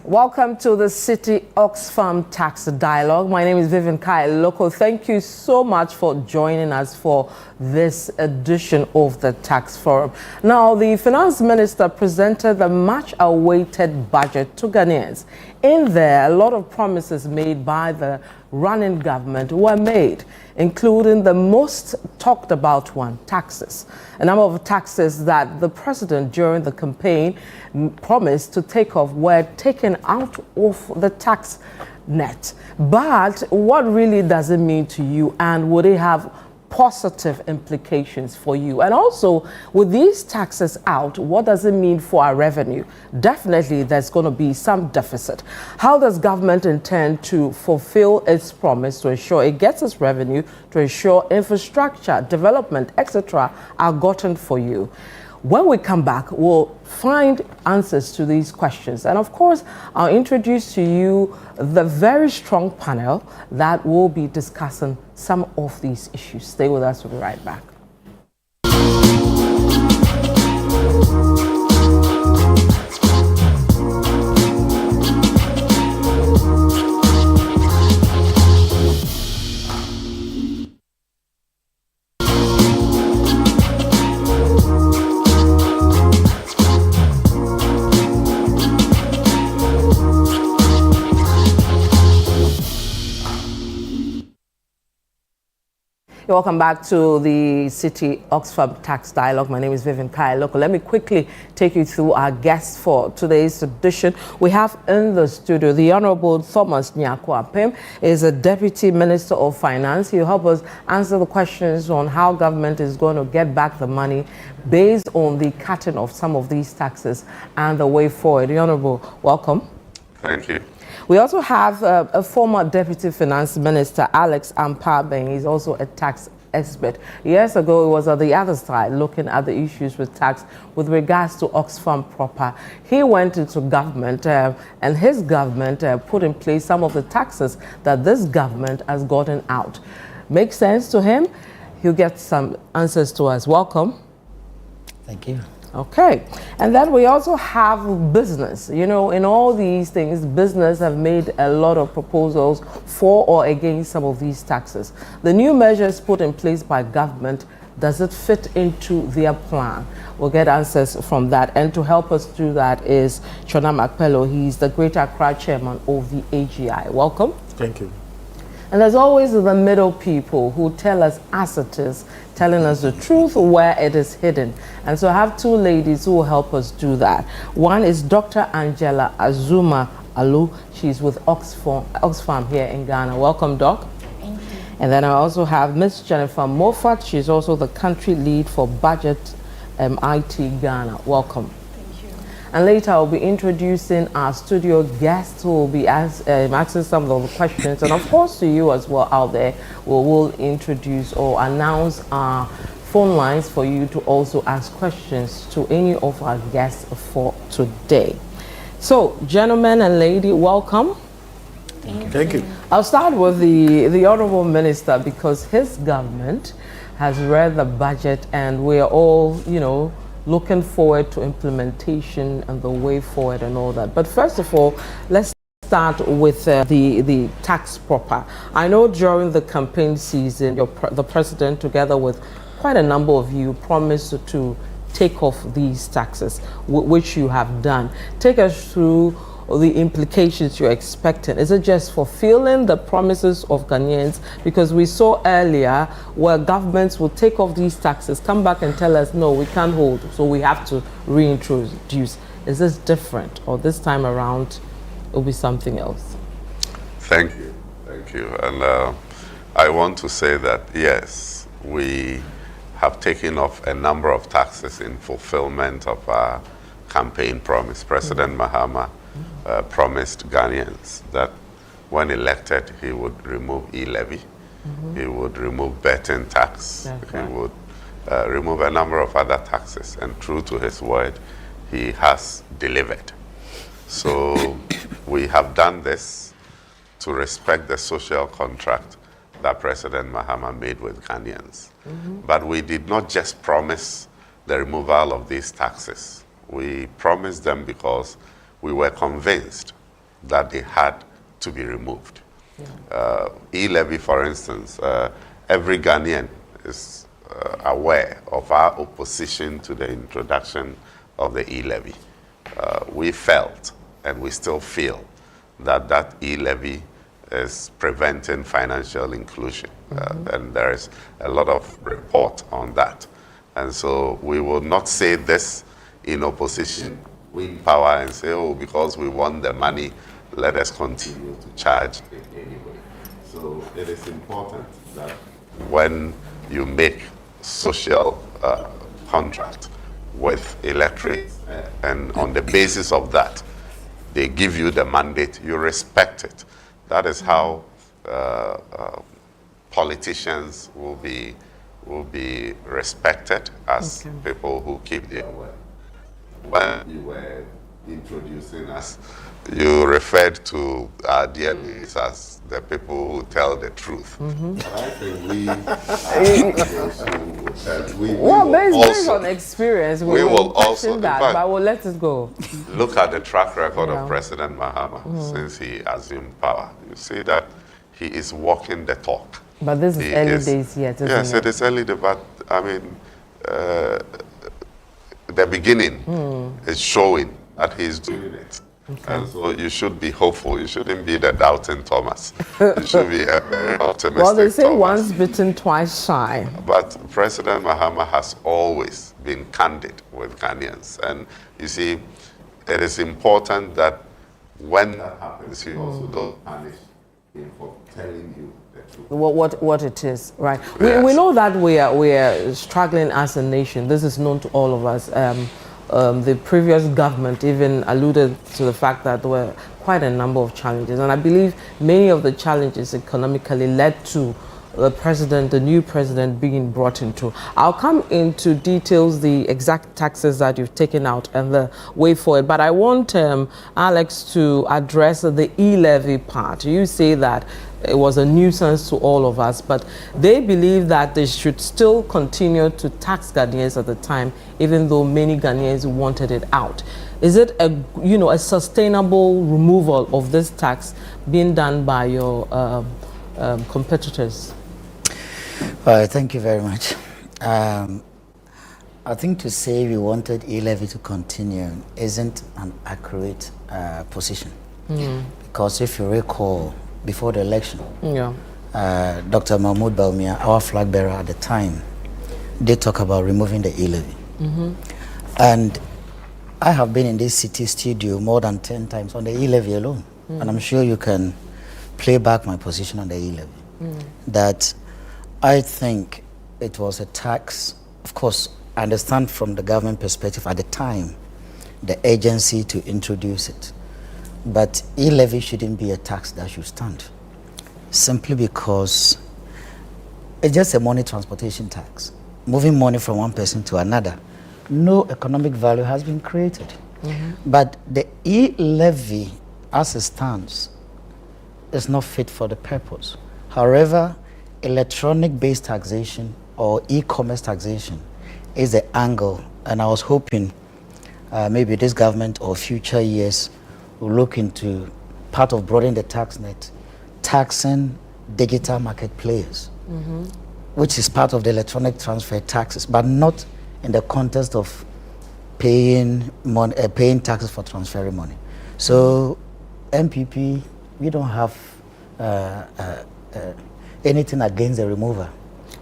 Welcome to the City Oxfam Tax Dialogue. My name is Vivian Kai Loco. Thank you so much for joining us for this edition of the Tax Forum. Now, the Finance Minister presented the much-awaited budget to Ghanaians. In there, a lot of promises made by the running government were made, including the most talked about one, taxes. A number of taxes that the president during the campaign promised to take off were taken out of the tax net. But what really does it mean to you, and would it have positive implications for you? And also, with these taxes out, what does it mean for our revenue? Definitely, there's going to be some deficit. How does government intend to fulfill its promise to ensure it gets its revenue, to ensure infrastructure, development, etc. are gotten for you? When we come back, we'll find answers to these questions. And of course, I'll introduce to you the very strong panel that will be discussing some of these issues. Stay with us, we'll be right back. Welcome back to the City Oxfam Tax Dialogue. My name is Vivian Kai Loco. Let me quickly take you through our guests for today's edition. We have in the studio the Honorable Thomas Nyako-Apem, is a Deputy Minister of Finance. He'll help us answer the questions on how government is going to get back the money based on the cutting of some of these taxes and the way forward. The Honorable, welcome. Thank you. We also have a former Deputy Finance Minister, Alex Ampabeng. He's also a tax expert. Years ago, he was on the other side looking at the issues with tax with regards to Oxfam proper. He went into government and his government put in place some of the taxes that this government has gotten out. Makes sense to him? He'll get some answers to us. Welcome. Thank you. Okay, and then we also have business. You know, in all these things, business have made a lot of proposals for or against some of these taxes. The new measures put in place by government, does it fit into their plan? We'll get answers from that. And to help us do that is Chona Makpelo. He's the Greater Accra Chairman of the AGI. Welcome. Thank you. And there's always the middle people who tell us as it is, telling us the truth where it is hidden. And so I have two ladies who will help us do that. One is Dr. Angela Azuma Alu. She's with Oxfam here in Ghana. Welcome, Doc. Thank you. And then I also have Miss Jennifer Moffat. She's also the country lead for Budget IT Ghana. Welcome. And later I'll be introducing our studio guests who will be asking some of the questions. And of course to you as well out there, we will introduce or announce our phone lines for you to also ask questions to any of our guests for today. So, gentlemen and lady, welcome. Thank you. I'll start with the Honorable Minister because his government has read the budget and we're all, you know, looking forward to implementation and the way forward and all that. But first of all, let's start with the tax proper. I know during the campaign season, the president, together with quite a number of you, promised to take off these taxes, which you have done. Take us through the implications you're expecting. Is it just fulfilling the promises of Ghanaians? Because we saw earlier where governments will take off these taxes, come back and tell us, no, we can't hold, so we have to reintroduce. Is this different, or this time around it will be something else? Thank you. Thank you. And I want to say that, yes, we have taken off a number of taxes in fulfillment of our campaign promise. President Mahama promised Ghanaians that when elected, he would remove e-levy, he would remove betting tax, he would remove a number of other taxes. And true to his word, he has delivered. So we have done this to respect the social contract that President Mahama made with Ghanaians. But we did not just promise the removal of these taxes. We promised them because we were convinced that they had to be removed. E-levy, for instance, every Ghanaian is aware of our opposition to the introduction of the e-levy. We felt, and we still feel, that e-levy is preventing financial inclusion. And there is a lot of report on that. And so we will not say this in opposition, win power and say, oh, because we want the money, let us continue to charge it anyway. So it is important that when you make social contract with electorates, and on the basis of that, they give you the mandate, you respect it. That is how politicians will be respected as people who keep their word. When you were introducing us, you referred to our dear leaders as the people who tell the truth. But I think based on experience, we will also that, fact, but we'll let it go. Look at the track record of President Mahama since he assumed power. You see that he is walking the talk. But this is early days yet, isn't yes, it? It is early, but I mean, the beginning is showing that he is doing it. And so you should be hopeful. You shouldn't be the doubting Thomas. You should be a very optimistic Well, they say Thomas. once bitten, twice shy. But President Mahama has always been candid with Ghanaians. And you see, it is important that when that happens, you also don't punish him for telling you the truth. What it is, right? Yes. We know that we are struggling as a nation. This is known to all of us. The previous government even alluded to the fact that there were quite a number of challenges, and I believe many of the challenges economically led to the new president being brought into. I'll come into details, the exact taxes that you've taken out and the way forward, but I want Alex to address the e-levy part. You say that it was a nuisance to all of us, but they believe that they should still continue to tax Ghanaians at the time, even though many Ghanaians wanted it out. Is it a sustainable removal of this tax being done by your competitors? Thank you very much. I think to say we wanted e-levy to continue isn't an accurate position. Because if you recall, before the election, Dr. Mahmoud Baumia, our flag bearer at the time, did talk about removing the e-levy. And I have been in this city studio more than 10 times on the e-levy alone. And I'm sure you can play back my position on the e-levy. That I think it was a tax. Of course, I understand from the government perspective at the time, the agency to introduce it. But e-levy shouldn't be a tax that should stand, simply because it's just a money transportation tax, moving money from one person to another. No economic value has been created. But the e-levy, as it stands, is not fit for the purpose. However, electronic-based taxation or e-commerce taxation is the angle, and I was hoping maybe this government or future years will look into part of broadening the tax net, taxing digital market players, which is part of the electronic transfer taxes, but not in the context of paying taxes for transferring money. So MPP, we don't have anything against the remover.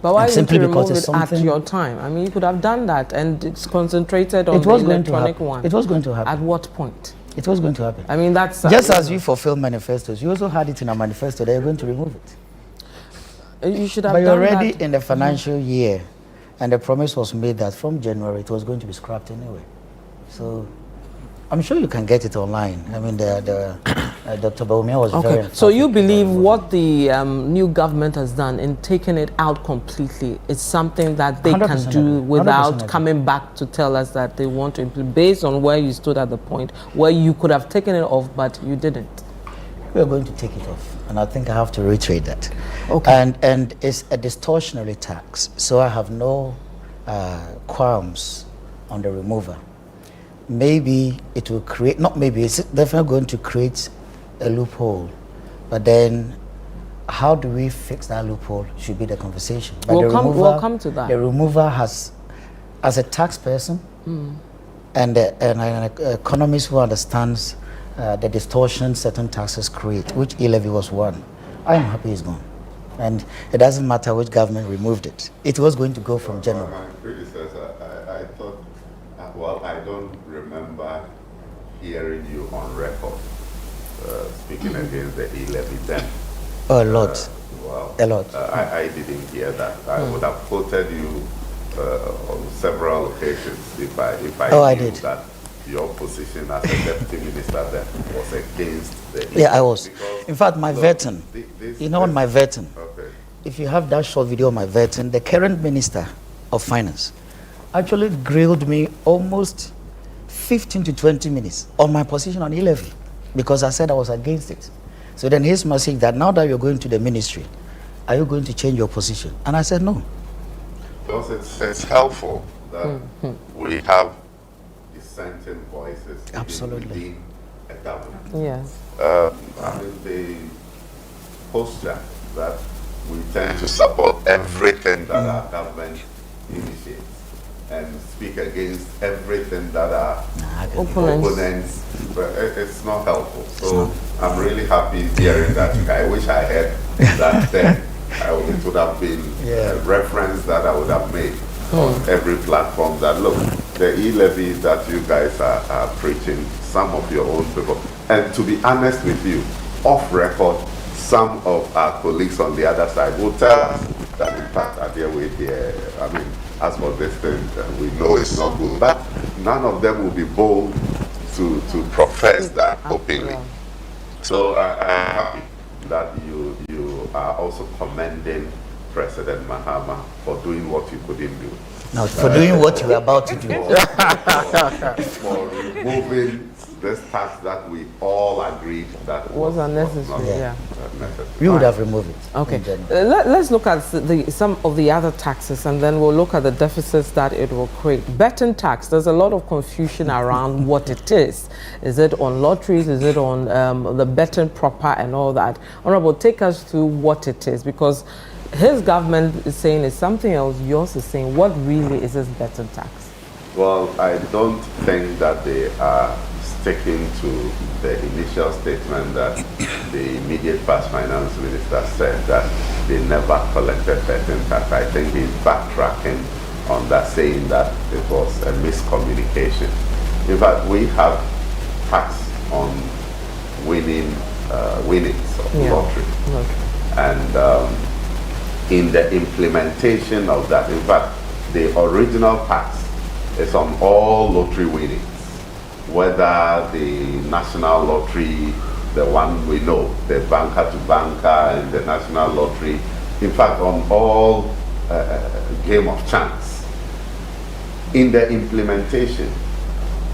But why didn't you remove it's it at your time? I mean, you could have done that, and it's concentrated on the electronic one. It was going to happen. At what point? It was going to happen. I mean, that's... Just as you fulfill manifestos, you also had it in a manifesto that you're going to remove it. You should have but done you're already that in the financial year, and the promise was made that from January it was going to be scrapped anyway. So I'm sure you can get it online. I mean, Dr. Baumia was very emphatic. So you believe what the new government has done in taking it out completely is something that they can do without coming back to tell us that they want to implement, based on where you stood at the point where you could have taken it off, but you didn't? We're going to take it off, and I think I have to reiterate that. Okay. And it's a distortionary tax, so I have no qualms on the remover. Maybe it will create, not maybe, it's definitely going to create a loophole, but then how do we fix that loophole should be the conversation. But we'll come to that. The remover has, as a tax person and an economist who understands the distortion certain taxes create, which e-levy was one, I am happy it's gone. And it doesn't matter which government removed it. It was going to go from general. My predecessor, I thought, well, I don't remember hearing you on record speaking against the e-levy then. Oh, a lot. Well, a lot. I didn't hear that. I would have quoted you on several occasions if I knew that your position as a deputy minister then was against the e-levy. Yeah, I was. In fact, my vetting, on my vetting, okay. If you have that short video of my vetting, the current minister of finance actually grilled me almost 15 to 20 minutes on my position on e-levy because I said I was against it. So then his message that now that you're going to the ministry, are you going to change your position? And I said no. Because it's helpful that we have dissenting voices absolutely within a government. Yes. I mean, the posture that we tend to support everything that our government initiates and speak against everything that our opponents, but it's not helpful. So I'm really happy hearing that. I wish I had that then. It would have been a reference that I would have made on every platform that, look, the e-levy that you guys are preaching, some of your own people, and to be honest with you, off record, some of our colleagues on the other side will tell us that in fact at their way here, I mean, as for this thing, we know it's not good, but none of them will be bold to profess that openly. So I'm happy that you are also commending President Mahama for doing what you couldn't do. No, for doing what you were about to do. For removing this tax that we all agreed that was unnecessary. We would have removed it. Okay. Let's look at some of the other taxes, and then we'll look at the deficits that it will create. Betting tax, there's a lot of confusion around what it is. Is it on lotteries? Is it on the betting proper and all that? Honorable, take us through what it is, because his government is saying it's something else, yours is saying what really is this betting tax? Well, I don't think that they are sticking to the initial statement that the immediate past finance minister said that they never collected betting tax. I think he's backtracking on that, saying that it was a miscommunication. In fact, we have tax on winnings of lottery. And in the implementation of that, in fact, the original tax is on all lottery winnings, whether the national lottery, the one we know, the banker to banker and the national lottery, in fact on all game of chance. In the implementation,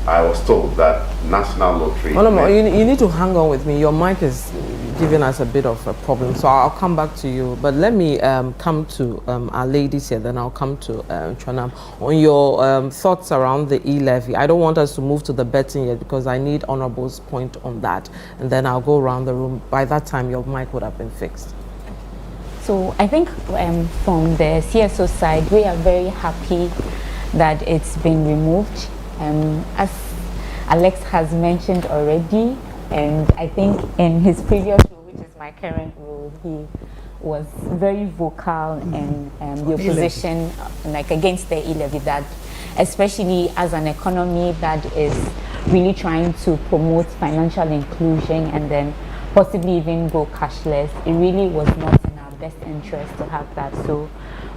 I was told that national lottery... you need to hang on with me. Your mic is giving us a bit of a problem, so I'll come back to you. But let me come to our ladies here, then I'll come to Chonam. On your thoughts around the e-levy, I don't want us to move to the betting yet because I need Honorable's point on that. And then I'll go around the room. By that time, your mic would have been fixed. So I think from the CSO side, we are very happy that it's been removed. As Alex has mentioned already, and I think in his previous role, which is my current role, he was very vocal in the opposition, like against the e-levy, that especially as an economy that is really trying to promote financial inclusion and then possibly even go cashless, it really was not in our best interest to have that. So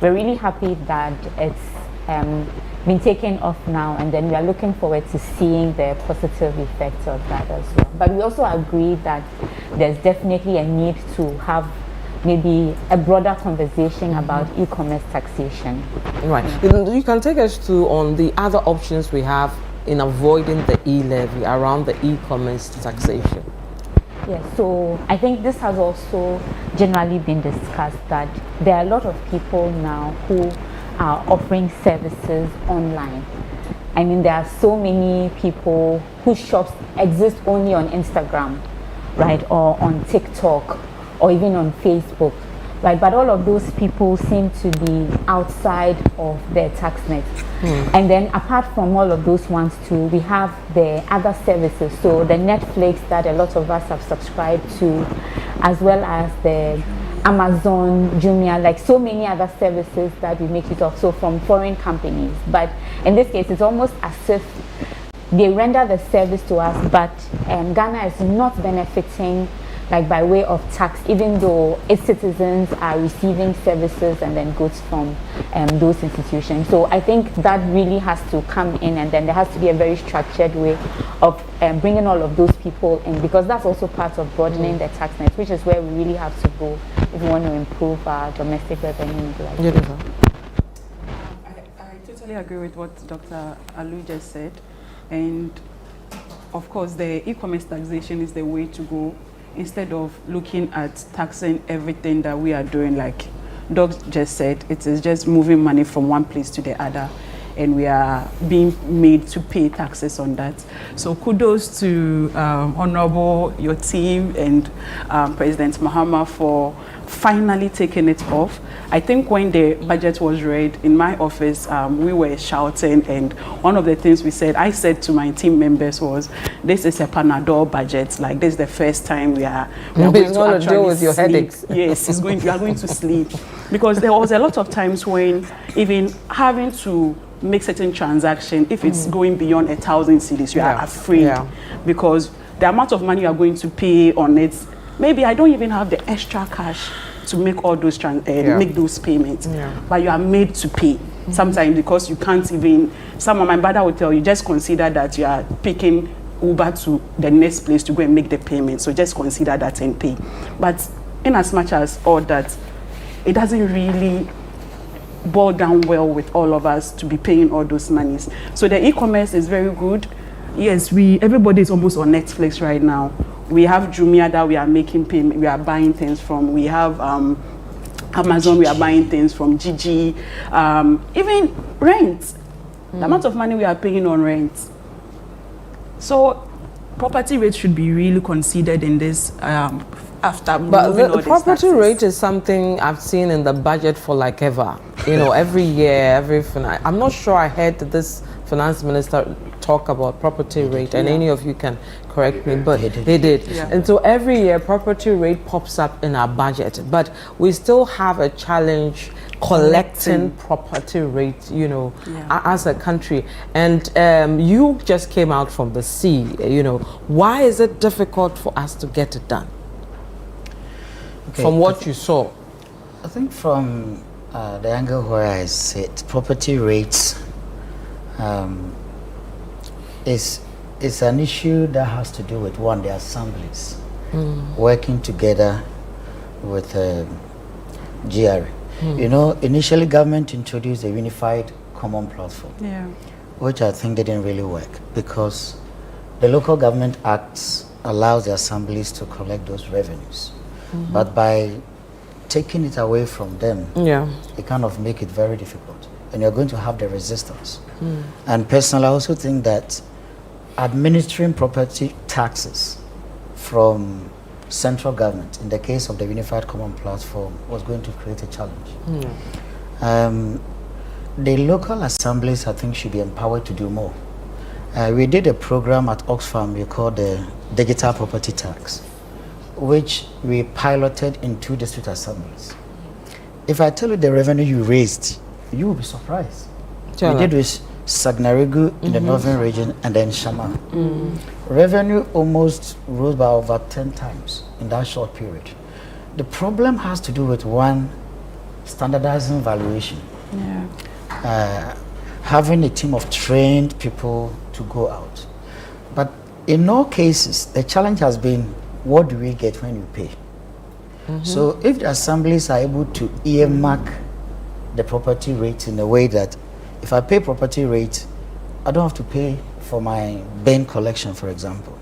we're really happy that it's been taken off now, and then we are looking forward to seeing the positive effects of that as well. But we also agree that there's definitely a need to have maybe a broader conversation about e-commerce taxation. Right. You can take us to on the other options we have in avoiding the e-levy around the e-commerce taxation. Yes, so I think this has also generally been discussed, that there are a lot of people now who are offering services online. I mean, there are so many people whose shops exist only on Instagram, right, or on TikTok, or even on Facebook, right? But all of those people seem to be outside of their tax net. And then apart from all of those ones too, we have the other services. So the Netflix that a lot of us have subscribed to, as well as the Amazon, Jumia, like so many other services that we make use of, so from foreign companies. But in this case, it's almost as if they render the service to us, but Ghana is not benefiting like by way of tax, even though its citizens are receiving services and then goods from those institutions. So I think that really has to come in, and then there has to be a very structured way of bringing all of those people in, because that's also part of broadening the tax net, which is where we really have to go if we want to improve our domestic revenue. I totally agree with what Dr. Alu just said, and of course the e-commerce taxation is the way to go, instead of looking at taxing everything that we are doing. Like Doc just said, it is just moving money from one place to the other, and we are being made to pay taxes on that. So kudos to Honorable, your team, and President Mahama for finally taking it off. I think when the budget was read in my office, we were shouting, and one of the things I said to my team members was, this is a Panadol budget. Like, this is the first time we are going to actually deal with your sleep. headaches. Yes, you are going to sleep. Because there was a lot of times when even having to make certain transaction, if it's going beyond 1,000 cedis, you are afraid, because the amount of money you are going to pay on it, maybe I don't even have the extra cash to make all those make those payments, but you are made to pay. Sometimes because you can't even, some of my brother will tell you, just consider that you are picking Uber to the next place to go and make the payment, so just consider that and pay. But in as much as all that, it doesn't really boil down well with all of us to be paying all those monies. So the e-commerce is very good. Yes, everybody is almost on Netflix right now. We have Jumia that we are making payment, we are buying things from. We have Amazon, we are buying things from Gigi. Even rent, the amount of money we are paying on rent. So property rates should be really considered in this after. But the property rate is something I've seen in the budget for like ever. You know, every year, I'm not sure I heard this finance minister talk about property rate, and any of you can correct me, but he did. Yeah. And so every year property rate pops up in our budget, but we still have a challenge collecting property rate, you know, as a country. And you just came out from the sea, you know, why is it difficult for us to get it done? Okay. From what you saw? I think from the angle where I sit, property rates is an issue that has to do with, one, the assemblies working together with GRA. You know, initially government introduced a unified common platform, which I think didn't really work, because the Local Government Acts allows the assemblies to collect those revenues. But by taking it away from them, it kind of make it very difficult, and you're going to have the resistance. And personally, I also think that administering property taxes from central government, in the case of the Unified Common Platform, was going to create a challenge. The local assemblies, I think, should be empowered to do more. We did a program at Oxfam we called the Digital Property Tax, which we piloted in 2 district assemblies. If I tell you the revenue you raised, you will be surprised. We did with Sagnarigu in the northern region, and then Shama. Revenue almost rose by over 10 times in that short period. The problem has to do with, one, standardizing valuation. Having a team of trained people to go out. But in all cases, the challenge has been, what do we get when you pay? So if the assemblies are able to earmark the property rate in a way that if I pay property rate, I don't have to pay for my bin collection, for example.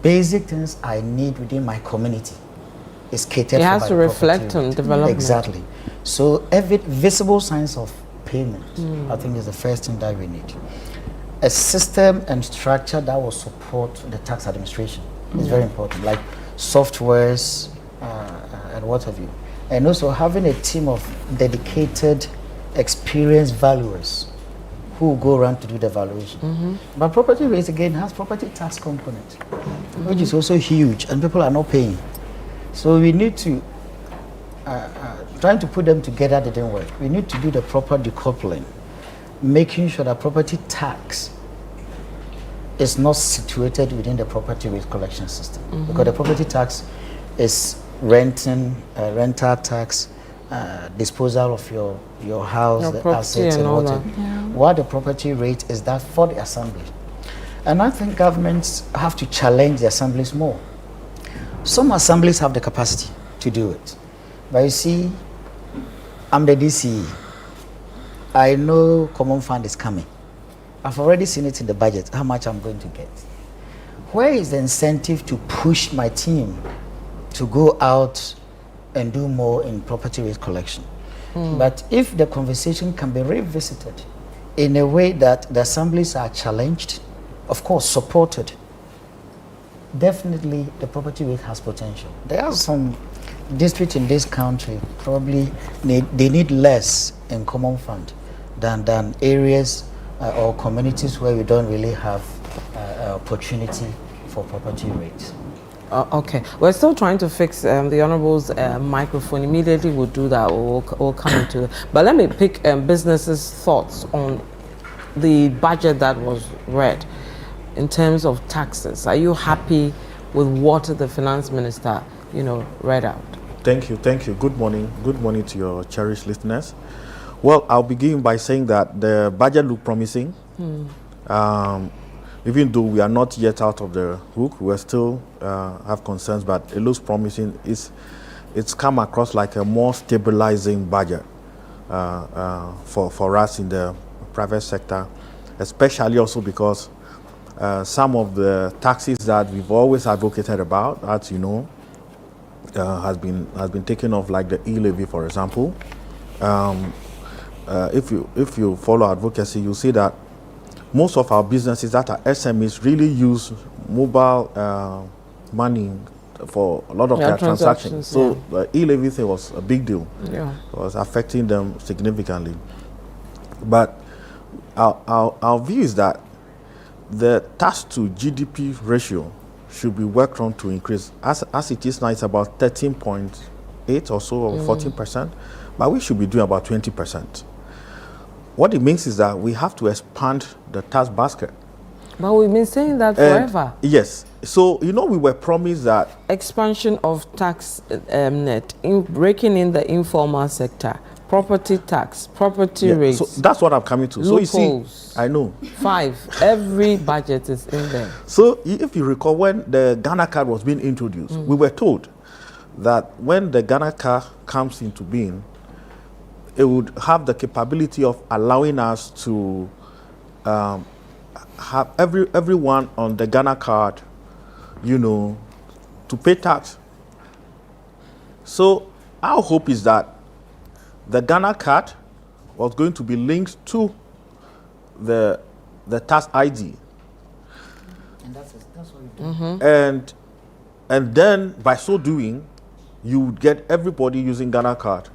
Basic things I need within my community is catered for. It has to reflect on development. Exactly. So every visible signs of payment, I think, is the first thing that we need. A system and structure that will support the tax administration. It's very important, like softwares and what have you. And also having a team of dedicated, experienced valuers who go around to do the valuation. But property rates again has property tax component, which is also huge, and people are not paying. So we need to, trying to put them together didn't work. We need to do the proper decoupling, making sure that property tax is not situated within the property rate collection system. Because the property tax is rental tax, disposal of your house, the assets and what. What the property rate is that for the assembly. And I think governments have to challenge the assemblies more. Some assemblies have the capacity to do it. But you see, I'm the DCE. I know common fund is coming. I've already seen it in the budget, how much I'm going to get. Where is the incentive to push my team to go out and do more in property rate collection? But if the conversation can be revisited in a way that the assemblies are challenged, of course supported, definitely the property rate has potential. There are some districts in this country probably they need less in common fund than areas or communities where we don't really have opportunity for property rates. Okay, we're still trying to fix the Honorable's microphone. Immediately we'll do that. We'll come into it. But let me pick businesses' thoughts on the budget that was read in terms of taxes. Are you happy with what the finance minister, read out? Thank you. Good morning. Good morning to your cherished listeners. Well, I'll begin by saying that the budget looked promising. Even though we are not yet out of the hook, we still have concerns, but it looks promising. It's come across like a more stabilizing budget for us in the private sector, especially also because some of the taxes that we've always advocated about, as you know, has been taken off, like the levy, for example. If you follow advocacy, you'll see that most of our businesses that are SMEs really use mobile money for a lot of their transactions. So the levy thing was a big deal. Yeah. It was affecting them significantly. But our view is that the tax to GDP ratio should be worked on to increase. As it is now, it's about 13.8 or so, or 14%, but we should be doing about 20%. What it means is that we have to expand the tax basket. But we've been saying that forever. Yes. So, we were promised that expansion of tax net, breaking in the informal sector, property tax, property rates. So that's what I'm coming to. Loopholes. So you see, I know. 5. Every budget is in there. So if you recall, when the Ghana card was being introduced, we were told that when the Ghana card comes into being, it would have the capability of allowing us to have everyone on the Ghana card, to pay tax. So our hope is that the Ghana card was going to be linked to the tax ID. And that's what we do. And then by so doing, you would get everybody using Ghana card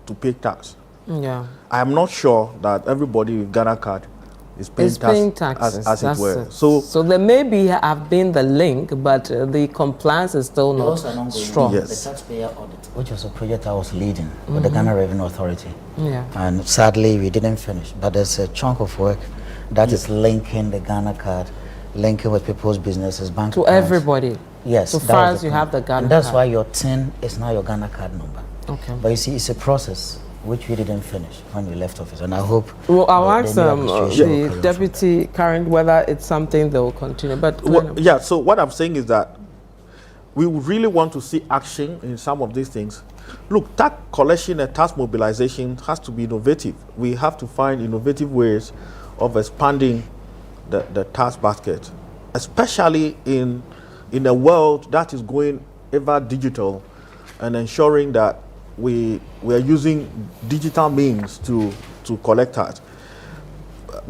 to pay tax. Yeah. I am not sure that everybody with Ghana card is paying taxes as it were. So there may have been the link, but the compliance is still not strong. Yes. The taxpayer audit, which was a project I was leading with the Ghana Revenue Authority. Yeah. And sadly, we didn't finish. But there's a chunk of work that is linking the Ghana card, linking with people's businesses, bank to accounts. Everybody. Yes. So far as you have the Ghana and that's card. why your TIN is now your Ghana card number. Okay. But you see, it's a process which we didn't finish when we left office, and I hope. Well, I'll ask the the deputy current whether it's something they will continue. But so what I'm saying is that we really want to see action in some of these things. Look, tax collection and tax mobilization has to be innovative. We have to find innovative ways of expanding the tax basket, especially in a world that is going ever digital, and ensuring that we are using digital means to collect tax.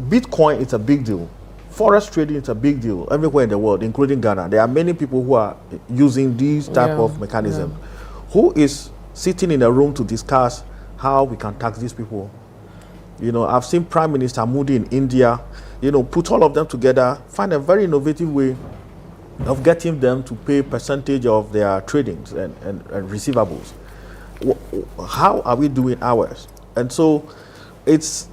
Bitcoin is a big deal. forest trading is a big deal everywhere in the world, including Ghana. There are many people who are using these type of mechanisms. Who is sitting in a room to discuss how we can tax these people? You know, I've seen Prime Minister Modi in India, you know, put all of them together, find a very innovative way of getting them to pay percentage of their tradings and receivables. How are we doing ours? And so it's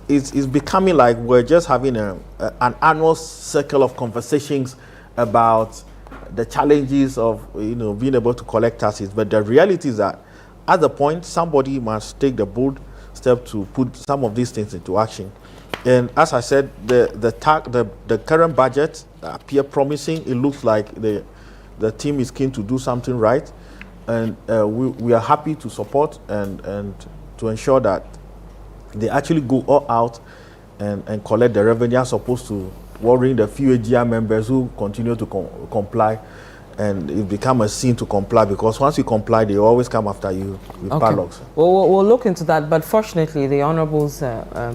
becoming like we're just having an annual circle of conversations about the challenges of, you know, being able to collect taxes. But the reality is that at the point, somebody must take the bold step to put some of these things into action. And as I said, the current budget appear promising. It looks like the team is keen to do something right, and we are happy to support and to ensure that they actually go all out and collect the revenue as opposed to worrying the few AGR members who continue to comply, and it become a sin to comply, because once you comply, they always come after you with padlocks. Well, we'll look into that, but fortunately, the Honorable's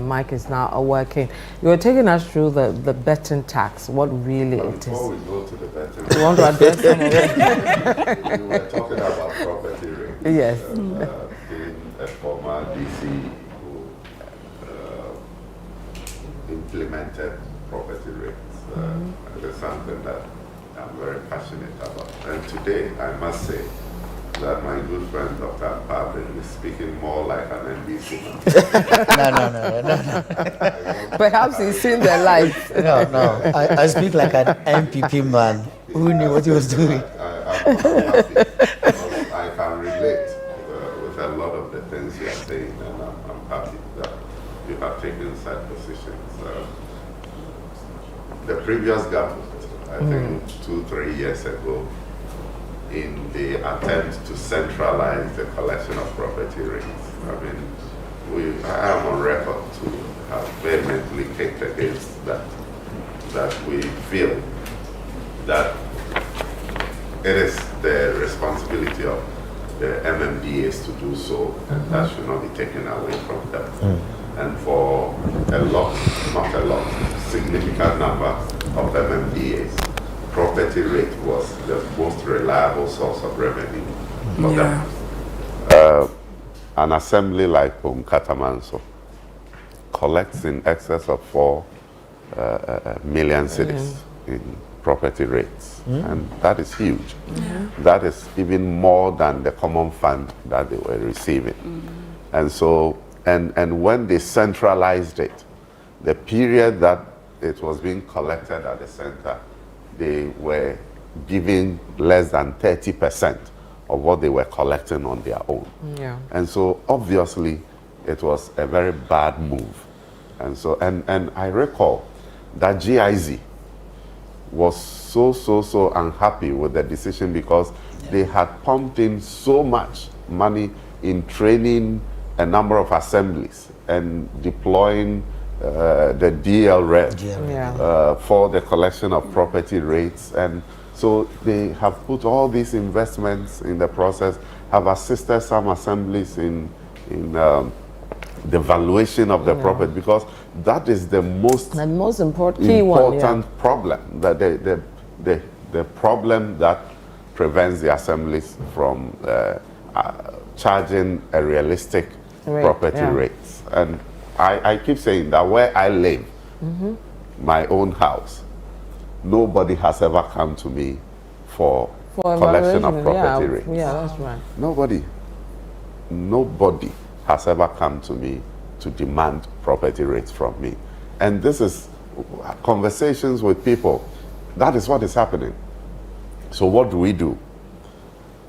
mic is now working. You were taking us through the betting tax, what really it is. Before we go to the betting, you want to address some of it? we were talking about property rates. Yes. Being a former DC who implemented property rates, it is something that I'm very passionate about. And today, I must say that my good friend Dr. Pabin is speaking more like an NBC man. No. Perhaps he's seen the light. No. I speak like an MPP man who knew what he was doing. I'm happy because I can relate with a lot of the things you are saying, and I'm happy that you have taken such positions. The previous government, I think 2-3 years ago, in the attempt to centralize the collection of property rates. I mean, I am on record to have vehemently kicked against that. That we feel that it is the responsibility of the MMDAs to do so, and that should not be taken away from them. And for significant number of MMDAs, property rate was the most reliable source of revenue for them. An assembly like Katamanso collects in excess of 4 million cedis in property rates, and that is huge. That is even more than the common fund that they were receiving. And so, and when they centralized it, the period that it was being collected at the center, they were giving less than 30% of what they were collecting on their own. And so obviously it was a very bad move. And so, and I recall that GIZ was so unhappy with the decision, because they had pumped in so much money in training a number of assemblies and deploying the DL rep for the collection of property rates. And so they have put all these investments in the process, have assisted some assemblies in the valuation of the property, because that is the most important problem, that the problem that prevents the assemblies from charging a realistic property rates. And I keep saying that where I live, my own house, nobody has ever come to me for collection of property rates. That's right. Nobody has ever come to me to demand property rates from me. And this is conversations with people. That is what is happening. So what do we do?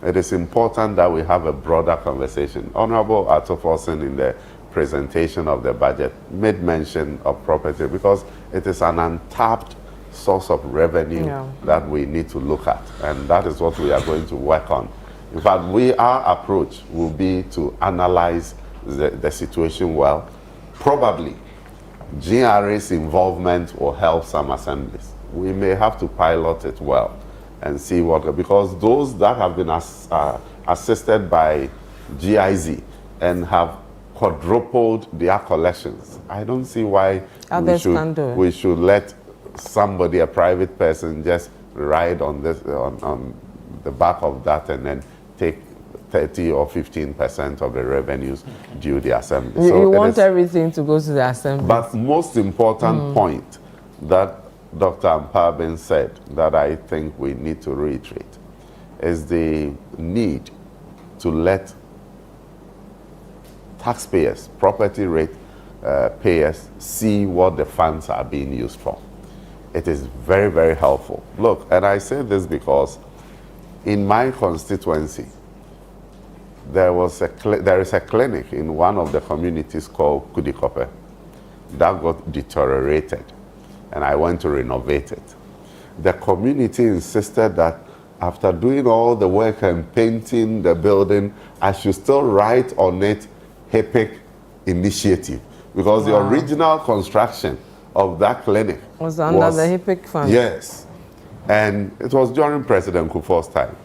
It is important that we have a broader conversation. Honorable Atoforsen, in the presentation of the budget, made mention of property, because it is an untapped source of revenue that we need to look at. And that is what we are going to work on. In fact, our approach will be to analyze the situation well. Probably GRA's involvement will help some assemblies. We may have to pilot it well and see what, because those that have been assisted by GIZ and have quadrupled their collections, I don't see why we should let somebody, a private person, just ride on this on the back of that and then take 30 or 15% of the revenues due the assembly. You want everything to go to the assembly. But most important point that Dr. Ampabin said that I think we need to reiterate is the need to let taxpayers, property rate payers, see what the funds are being used for. It is very, very helpful. Look, and I say this because in my constituency, there is a clinic in one of the communities called Kudikope that got deteriorated, and I went to renovate it. The community insisted that after doing all the work and painting the building, I should still write on it HIPIC initiative, because the original construction of that clinic was under the HIPIC fund. Yes, and it was during President Kufuor's time,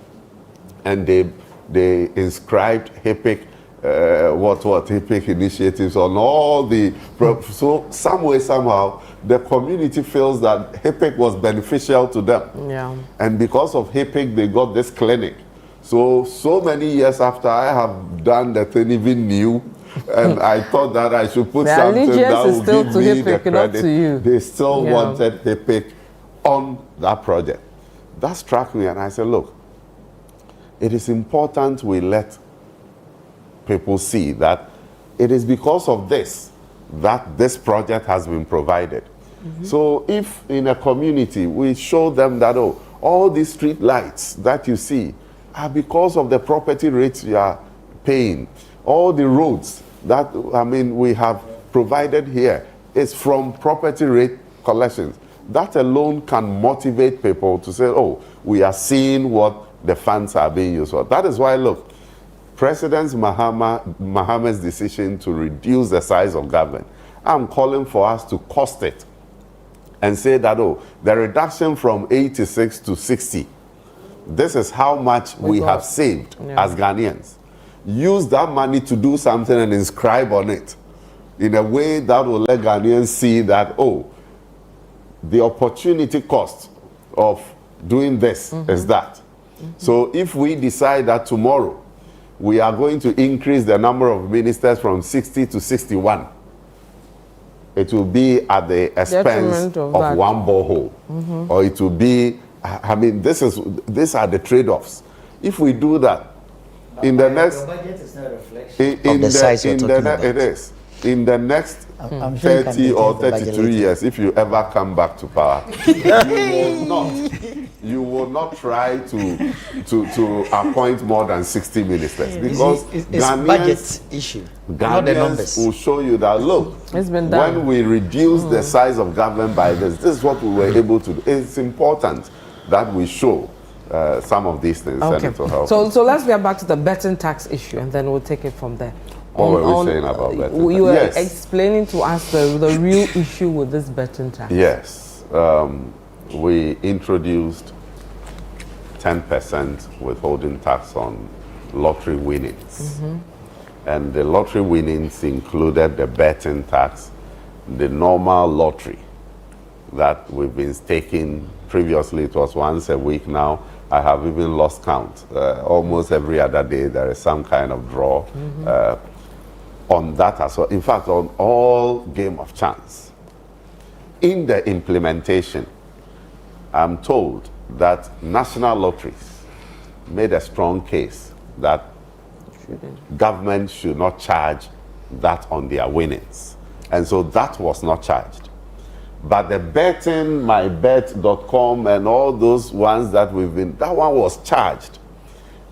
and they inscribed HIPIC, HIPIC initiatives on all the, so some way, somehow, the community feels that HIPIC was beneficial to them. Yeah. And because of HIPIC, they got this clinic. So many years after I have done the thing even new, and I thought that I should put something that would give me the credit. They still wanted HIPIC on that project. That struck me, and I said, look, it is important we let people see that it is because of this that this project has been provided. So if in a community we show them that, oh, all these street lights that you see are because of the property rates you are paying, all the roads that, we have provided here is from property rate collections, that alone can motivate people to say, oh, we are seeing what the funds are being used for. That is why, look, President Mahama's decision to reduce the size of government, I'm calling for us to cost it and say that, oh, the reduction from 86 to 60, this is how much we have saved as Ghanaians. Use that money to do something and inscribe on it in a way that will let Ghanaians see that, oh, the opportunity cost of doing this is that. So if we decide that tomorrow we are going to increase the number of ministers from 60 to 61, it will be at the expense of one borehole. Or it will be, these are the trade-offs. If we do that, in the next... Your budget is not a reflection of the size you're talking about. It is. In the next 30 or 32 years, if you ever come back to power, you will not try to appoint more than 60 ministers, because it's budget issue, not the numbers. Will show you that, look, it's been done. When we reduce the size of government by this is what we were able to do. It's important that we show some of these things. Okay. And it will help. So let's get back to the betting tax issue, and then we'll take it from there. What were we saying about betting tax? You were explaining to us the real issue with this betting tax. Yes. We introduced 10% withholding tax on lottery winnings. And the lottery winnings included the betting tax, the normal lottery that we've been taking. Previously it was once a week. Now I have even lost count. Almost every other day there is some kind of draw on that as well. In fact, on all game of chance. In the implementation, I'm told that national lotteries made a strong case that government should not charge that on their winnings. And so that was not charged. But the betting, mybet.com and all those ones that that one was charged.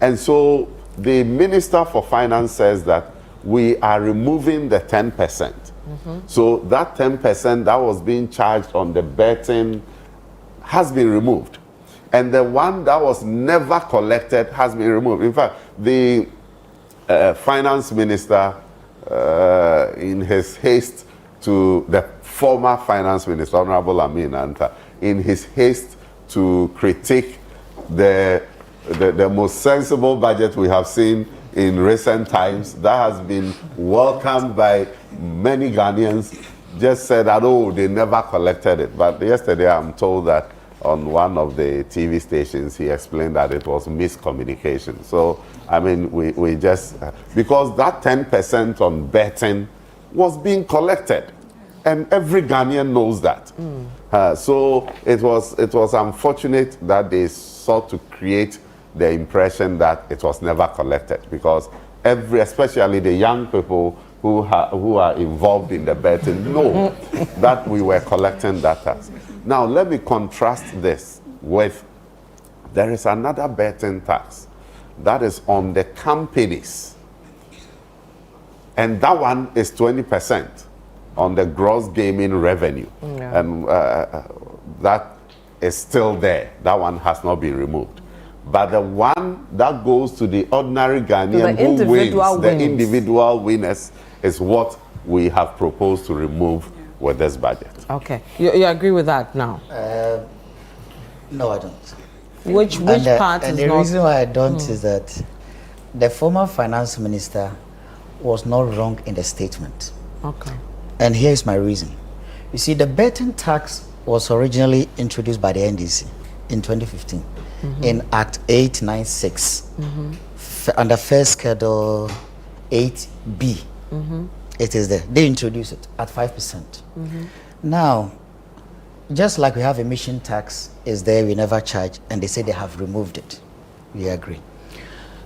And so the Minister for Finance says that we are removing the 10%. So that 10% that was being charged on the betting has been removed. And the one that was never collected has been removed. In fact, the finance minister, in his haste to the former finance minister, Honorable Amin Anta, in his haste to critique the most sensible budget we have seen in recent times, that has been welcomed by many Ghanaians. just said that, oh, they never collected it. But yesterday I'm told that on one of the TV stations, he explained that it was miscommunication. So, I mean, we just, because that 10% on betting was being collected. And every Ghanaian knows that. So it was unfortunate that they sought to create the impression that it was never collected, because especially the young people who are involved in the betting know that we were collecting that tax. Now let me contrast this with, there is another betting tax that is on the companies, and that one is 20% on the gross gaming revenue. Yeah. And that is still there. That one has not been removed. But the one that goes to the ordinary Ghanaian who wins, the individual winners, is what we have proposed to remove with this budget. Okay. You agree with that now? No, I don't. Which part is not? And the reason why I don't is that the former finance minister was not wrong in the statement. Okay. And here is my reason. You see, the betting tax was originally introduced by the NDC in 2015 in Act 896 under First Schedule 8B. It is there. They introduced it at 5%. Now, just like we have emission tax is there, we never charge, and they say they have removed it. We agree.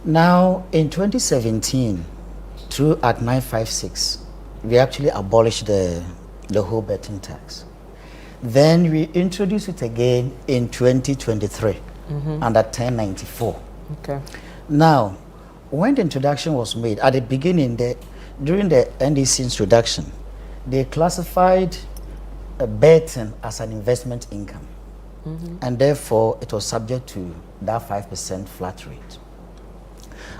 Now, in 2017, through Act 956, we actually abolished the whole betting tax. Then we introduced it again in 2023 under 1094. Okay. Now, when the introduction was made, at the beginning, during the NDC introduction, they classified betting as an investment income. And therefore, it was subject to that 5% flat rate.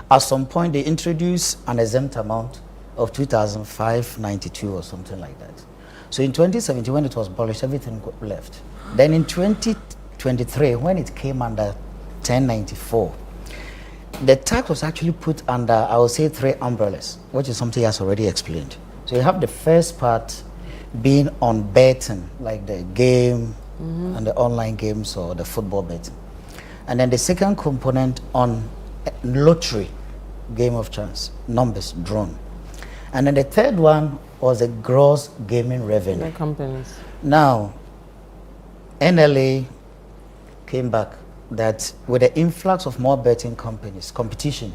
At some point, they introduced an exempt amount of 2,592 or something like that. So in 2017, when it was abolished, everything got left. Then in 2023, when it came under 1094, the tax was actually put under, I would say, 3 umbrellas, which is something he has already explained. So you have the first part being on betting, like the game and the online games or the football betting. And then the second component on lottery, game of chance, numbers drawn. And then the third one was the gross gaming revenue. The companies. Now, NLA came back that with the influx of more betting companies, competition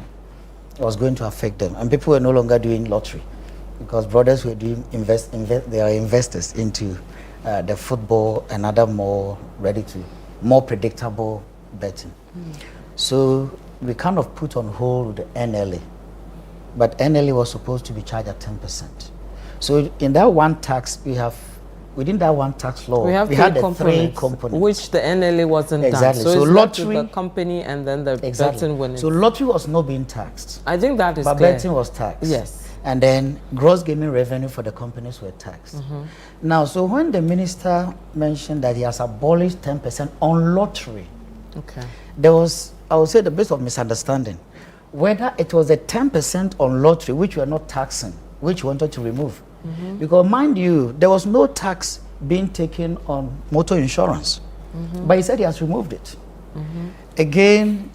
was going to affect them. And people were no longer doing lottery because brothers were doing they are investors into the football and other more predictable betting. So we kind of put on hold the NLA. But NLA was supposed to be charged at 10%. So in that one tax, within that one tax law, we had the 3 components. Which the NLA wasn't exactly. done. So it's lottery, the company and then the betting winners. So lottery was not being taxed. I think that is but clear. Betting was taxed. Yes. And then gross gaming revenue for the companies were taxed. Now, so when the minister mentioned that he has abolished 10% on lottery, there was, I would say, the bit of misunderstanding. Whether it was the 10% on lottery, which we are not taxing, which we wanted to remove. Because mind you, there was no tax being taken on motor insurance. But he said he has removed it. Again,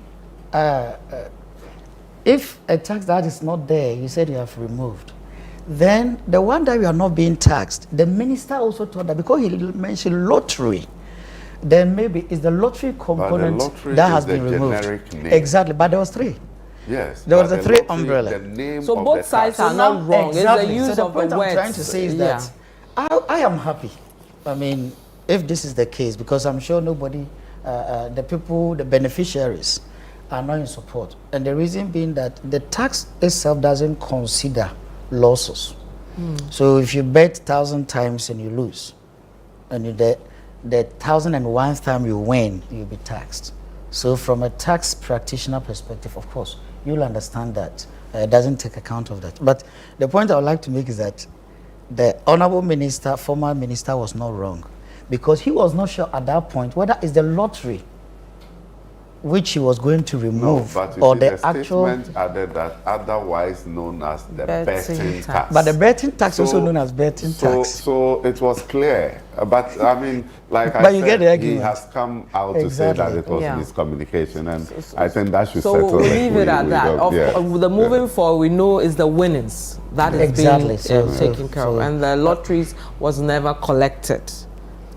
if a tax that is not there, you said you have removed, then the one that we are not being taxed, the minister also thought that because he mentioned lottery, then maybe it's the lottery component that has been removed. Exactly, but there was 3. Yes. There was the 3 umbrella. So both sides are not wrong. Exactly. It's the use so the of point the I'm words. trying to say is that I am happy. I mean, if this is the case, because I'm sure nobody, the people, the beneficiaries are not in support. And the reason being that the tax itself doesn't consider losses. So if you bet 1,000 times and you lose, and the 1,001th time you win, you'll be taxed. So from a tax practitioner perspective, of course, you'll understand that it doesn't take account of that. But the point I would like to make is that the honorable minister, former minister, was not wrong, because he was not sure at that point whether it's the lottery which he was going to remove, but or the actual statement added that otherwise known as the betting tax. But the betting tax also known as betting tax. So it was clear. But I mean, like but I you said, get the argument. he has come out to say that it was miscommunication, and I think that should so settle we'll it. leave it at that. The moving forward, we know is the winnings that is being taken care of, and the lotteries was never collected.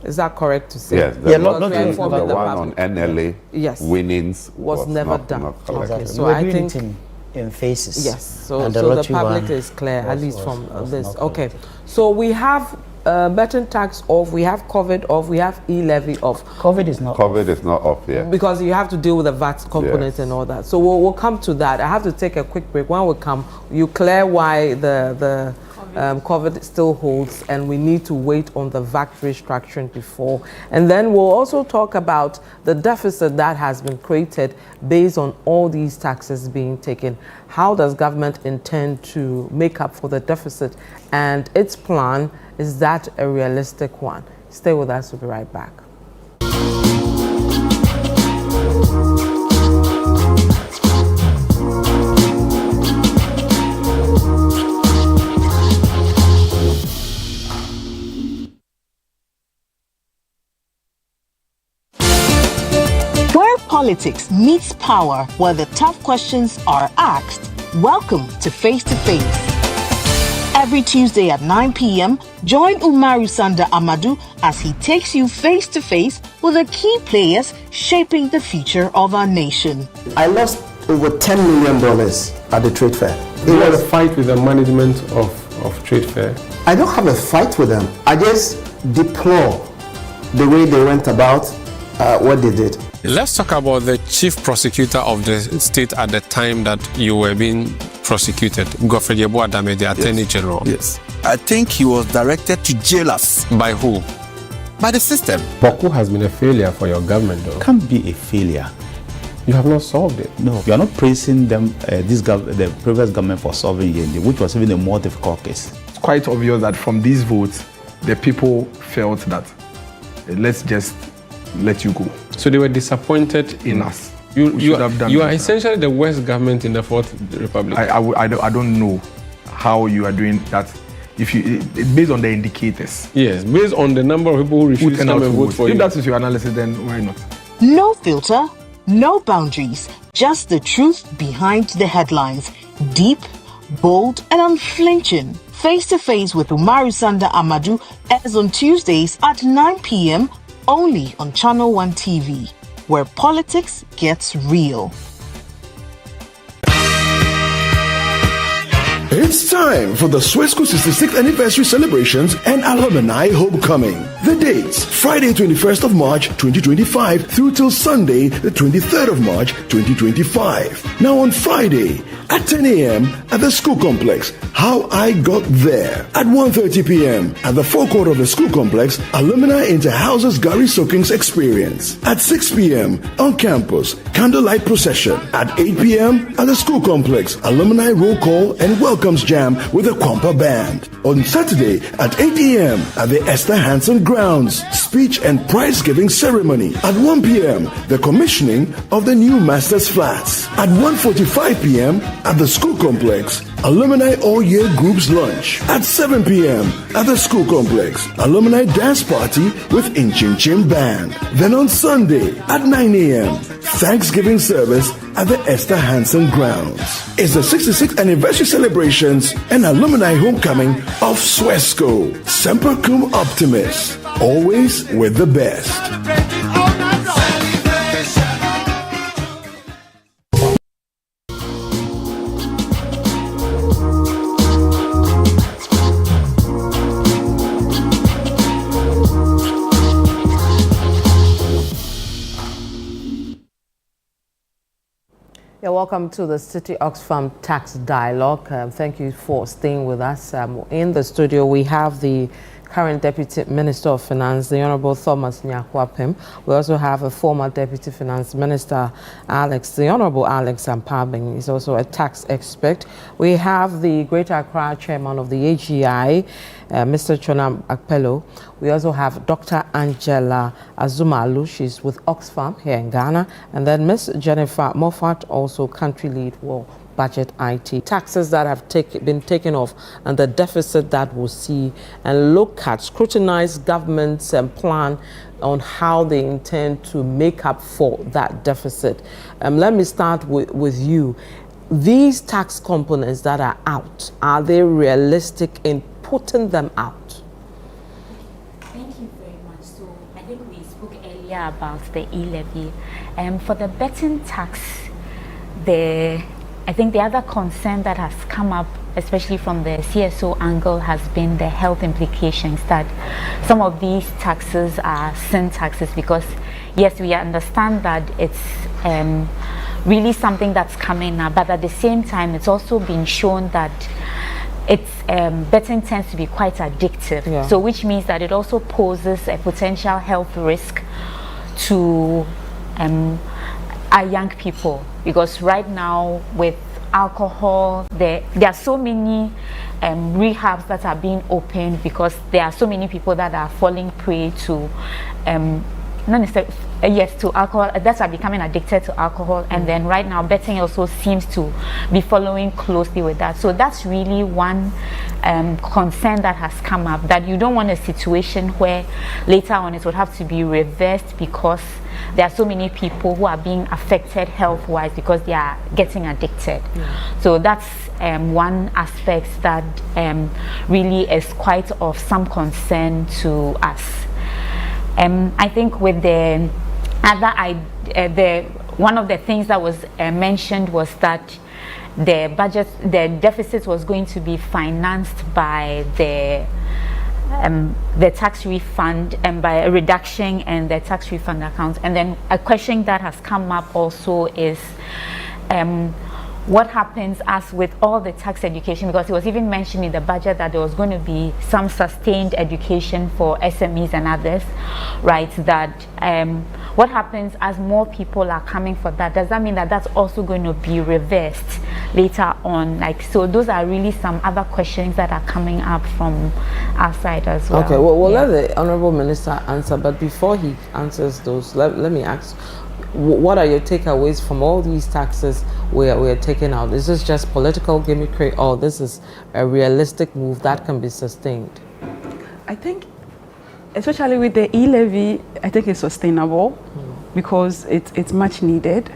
Is that correct to say? Yes, the one on NLA winnings was never done. Okay, so I think in phases. Yes, so the public is clear, at least from this. Okay, so we have betting tax off, we have COVID off, we have e-levy off. COVID is not off yet. Because you have to deal with the VAT component and all that. So we'll come to that. I have to take a quick break. When we come, you clear why the COVID still holds, and we need to wait on the VAT restructuring before. And then we'll also talk about the deficit that has been created based on all these taxes being taken. How does government intend to make up for the deficit? And its plan, is that a realistic one? Stay with us, we'll be right back. Politics meets power, where the tough questions are asked. Welcome to Face to Face. Every Tuesday at 9 p.m., join Umaru Sanda Amadou as he takes you face to face with the key players shaping the future of our nation. I lost over $10 million at the trade fair. You had a fight with the management of trade fair? I don't have a fight with them. I just deplore the way they went about what they did. Let's talk about the chief prosecutor of the state at the time that you were being prosecuted, Godfrey Yeboah-Dame, the Attorney General. Yes. I think he was directed to jail us. By who? By the system. Boko has been a failure for your government, though. Can't be a failure. You have not solved it. No, you are not praising them, the previous government for solving Yende, which was even a more difficult case. It's quite obvious that from these votes, the people felt that let's just let you go. So they were disappointed in us. You are essentially the worst government in the Fourth Republic. I don't know how you are doing that. If you based on the indicators. Yes, based on the number of people who refuse to come and vote for you. If that is your analysis, then why not? No filter, no boundaries, just the truth behind the headlines. Deep, bold, and unflinching. Face to Face with Umaru Sanda Amadou airs on Tuesdays at 9 p.m. only on Channel 1 TV, where politics gets real. It's time for the Swesco 66th anniversary celebrations and alumni homecoming. The dates, Friday 21st of March 2025 through till Sunday the 23rd of March 2025. Now on Friday at 10 a.m. at the school complex, How I Got There. At 1:30 p.m. at the forecourt of the school complex, Alumni Interhouses Gary Soakings Experience. At 6 p.m. on campus, Candlelight Procession. At 8 p.m. at the school complex, Alumni Roll Call and Welcomes Jam with the Kwampa Band. On Saturday at 8 a.m. at the Esther Hansen Grounds, Speech and Prize-Giving Ceremony. At 1 p.m. the commissioning of the new Masters Flats. At 1:45 p.m. at the school complex, Alumni All-Year Groups Lunch. At 7 p.m. at the school complex, Alumni Dance Party with Inchin Chin Band. Then on Sunday at 9 a.m., Thanksgiving service at the Esther Hansen Grounds. It's the 66th anniversary celebrations and alumni homecoming of Swesco. Semper Cum Optimus, always with the best. Yeah, welcome to the City Oxfam Tax Dialogue. Thank you for staying with us. In the studio, we have the current Deputy Minister of Finance, the Honorable Thomas Nyakwapim. We also have a former Deputy Finance Minister, the Honorable Alex Ampabing. He's also a tax expert. We have the Greater Accra Chairman of the AGI, Mr. Chonam Akpelo. We also have Dr. Angela Azumalu. She's with Oxfam here in Ghana. And then Miss Jennifer Moffat, also country lead for budget IT. Taxes that have been taken off and the deficit that we'll see, and look at, scrutinize government's plan on how they intend to make up for that deficit. Let me start with you. These tax components that are out, are they realistic in putting them out? Thank you very much. So I think we spoke earlier about the e-levy. For the betting tax, I think the other concern that has come up, especially from the CSO angle, has been the health implications, that some of these taxes are sin taxes, because yes, we understand that it's really something that's coming up, but at the same time it's also been shown that betting tends to be quite addictive. Yeah. So which means that it also poses a potential health risk to our young people, because right now with alcohol there are so many rehabs that are being opened, because there are so many people that are falling prey to not necessarily to alcohol, that are becoming addicted to alcohol. And then right now betting also seems to be following closely with that. So that's really one concern that has come up, that you don't want a situation where later on it would have to be reversed, because there are so many people who are being affected health-wise because they are getting addicted. Yeah. So that's one aspect that really is quite of some concern to us. I think with the other, one of the things that was mentioned was that the deficit was going to be financed by the tax refund and by a reduction in the tax refund account. And then a question that has come up also is what happens as with all the tax education, because it was even mentioned in the budget that there was going to be some sustained education for SMEs and others, right? That what happens as more people are coming for that? Does that mean that that's also going to be reversed later on? Like, so those are really some other questions that are coming up from our side as well. Okay, well, let the Honorable Minister answer, but before he answers those, let me ask, what are your takeaways from all these taxes we're taking out? Is this just political gimmickry, or this is a realistic move that can be sustained? I think, especially with the e-levy, I think it's sustainable because it's much needed.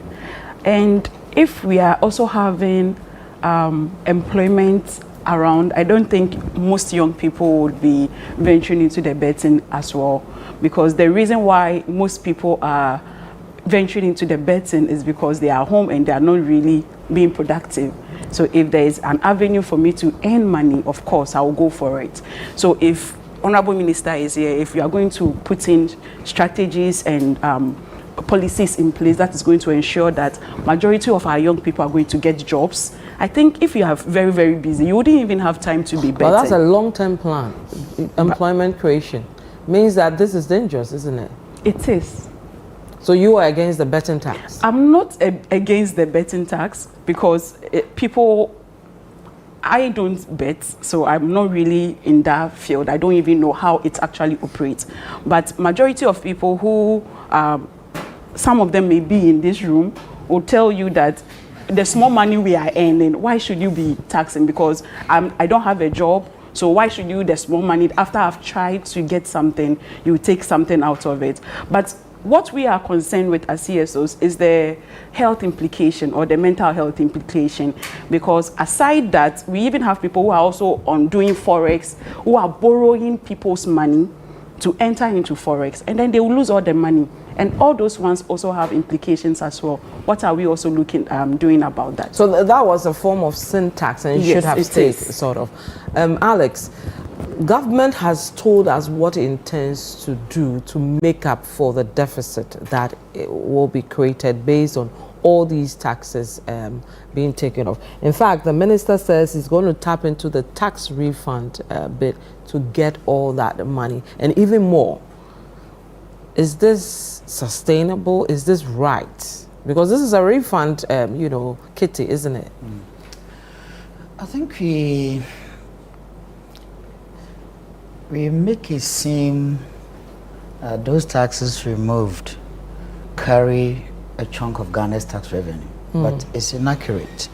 And if we are also having employment around, I don't think most young people would be venturing into the betting as well, because the reason why most people are venturing into the betting is because they are home and they are not really being productive. So if there is an avenue for me to earn money, of course I will go for it. So if Honorable Minister is here, if we are going to put in strategies and policies in place that is going to ensure that majority of our young people are going to get jobs, I think if you are very, very busy, you wouldn't even have time to be betting. Well, that's a long-term plan. Employment creation means that this is dangerous, isn't it? It is. So you are against the betting tax? I'm not against the betting tax, because I don't bet, so I'm not really in that field. I don't even know how it actually operates. But majority of people who, some of them may be in this room, will tell you that the small money we are earning, why should you be taxing? Because I don't have a job, so why should you, the small money, after I've tried to get something, you take something out of it. But what we are concerned with as CSOs is the health implication, or the mental health implication, because aside that, we even have people who are also on doing Forex, who are borrowing people's money to enter into Forex, and then they will lose all the money. And all those ones also have implications as well. What are we also doing about that? So that was a form of sin tax, and it should have stayed, sort of. Alex, government has told us what it intends to do to make up for the deficit that will be created based on all these taxes being taken off. In fact, the minister says he's going to tap into the tax refund bit to get all that money and even more. Is this sustainable? Is this right? Because this is a refund, kitty, isn't it? I think We make it seem those taxes removed carry a chunk of Ghana's tax revenue, but it's inaccurate.